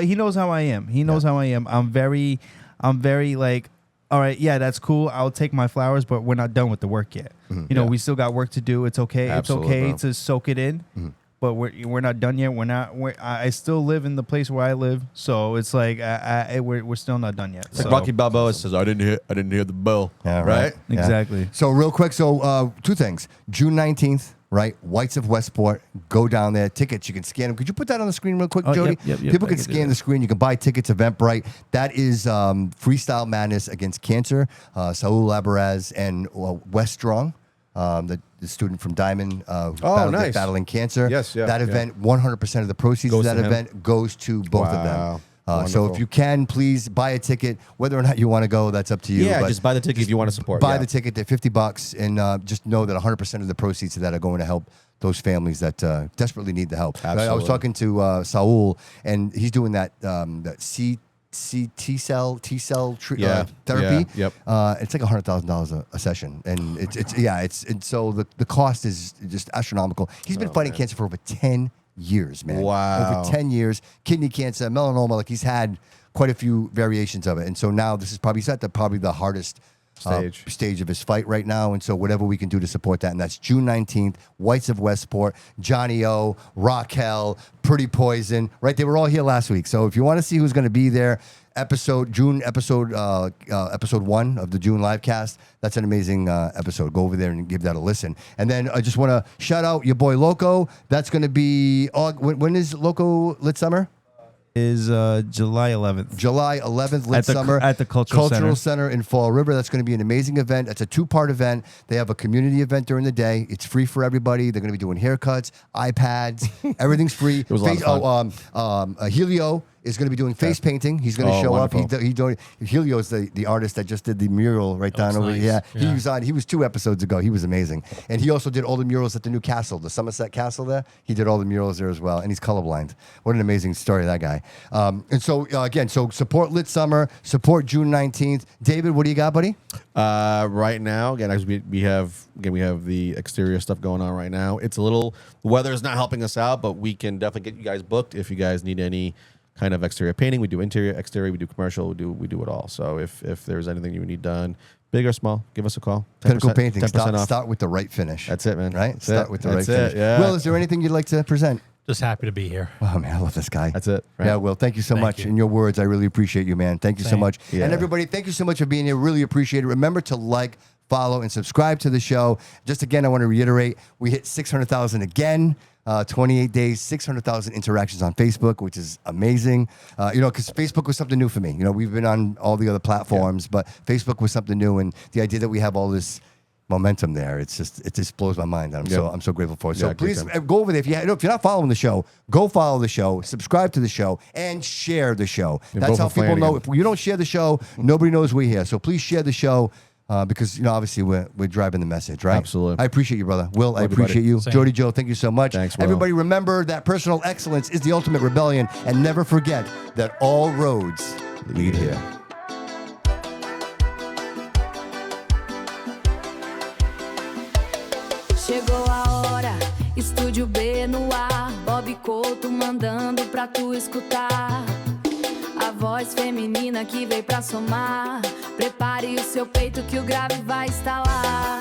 he knows how I am. He knows how I am. I'm very all right, yeah, that's cool. I'll take my flowers, but we're not done with the work yet. We still got work to do. It's okay. Absolutely, it's okay to soak it in, but we're not done yet. I still live in the place where I live, so it's like we're still not done yet. Like Rocky Balboa says, I didn't hear the bell. Yeah, right? Yeah. Exactly. So real quick, two things. June 19th. Right, Whites of Westport. Go down there. Tickets, you can scan them. Could you put that on the screen real quick, Jody? Yep, People can scan the screen. You can buy tickets. Eventbrite. That is Freestyle Madness Against Cancer. Saul Labaraz and Wes Strong, the student from Diamond, battling cancer. Yes, yeah. That event, 100% of the proceeds of that event goes to both of them. So if you can, please buy a ticket. Whether or not you want to go, that's up to you. Yeah, but just buy the ticket if you want to support. Buy the ticket. They're $50, and just know that 100% of the proceeds of that are going to help those families that desperately need the help. Absolutely. I was talking to Saul, and he's doing that T cell therapy. Yep. It's like $100,000 a session, and it's so the cost is just astronomical. He's been fighting cancer for over 10 years, man. Wow. Over 10 years. Kidney cancer, melanoma, he's had quite a few variations of it. And so now this is he's at the hardest stage of his fight right now. And so whatever we can do to support that. And that's June 19th, Whites of Westport, Johnny O, Raquel, Pretty Poison, right? They were all here last week. So if you want to see who's going to be there, episode 1 of the June livecast. That's an amazing episode. Go over there and give that a listen. And then I just want to shout out your boy Loco. That's going to be when is Loco Lit Summer? is July 11th. July 11th, Lit Summer. At the Cultural Center in Fall River. That's going to be an amazing event. It's a 2-part event. They have a community event during the day. It's free for everybody. They're going to be doing haircuts, iPads. Everything's free. It was a lot of fun. Helio is going to be doing face painting. He's going to show wonderful. up. Helio's the artist that just did the mural right down over. nice. Yeah, Yeah. He was 2 episodes ago. He was amazing, and he also did all the murals at the new castle, the Somerset Castle. There, he did all the murals there as well, and he's colorblind. What an amazing story, that guy. And so again, so support Lit Summer, support June 19th. David, what do you got, buddy? Right now, again, as we have the exterior stuff going on right now. It's a little weather's not helping us out, but we can definitely get you guys booked if you guys need any kind of exterior painting. We do interior, exterior, we do commercial, we do it all. So if there's anything you need done, big or small, give us a call. Pinnacle Painting. 10% off. Start with the right finish. That's it, man. Right? That's Start it. with the That's right it, finish. yeah. Will, is there anything you'd like to present? Just happy to be here. Oh man, I love this guy. That's it. Right? Yeah, Will, thank you so much. you. In your words, I really appreciate you, man. Thank you so Same. much. Yeah. And everybody, thank you so much for being here. Really appreciate it. Remember to like, follow, and subscribe to the show. Just again, I want to reiterate, we hit 600,000 again. 28 days, 600,000 interactions on Facebook, which is amazing. Because Facebook was something new for me. We've been on all the other platforms, but Facebook was something new, and the idea that we have all this momentum there, it just blows my mind. And I'm so grateful for it. So Yeah, please good go over there. If you're not following the show, go follow the show, subscribe to the show, and share the show. And That's vote how for people know. Flanagan. If you don't share the show, nobody knows we're here. So please share the show. Because obviously we're driving the message, right? Absolutely. I appreciate you, brother. Will, I Love you, buddy. appreciate you. Same. Jody Joe, thank you so much. Thanks, Will. Everybody, remember that personal excellence is the ultimate rebellion, and never forget that all roads lead here. Chegou a hora, Estúdio B no ar, Bob Couto mandando pra tu escutar. A voz feminina que veio pra somar. Prepare o seu peito que o grave vai estalar.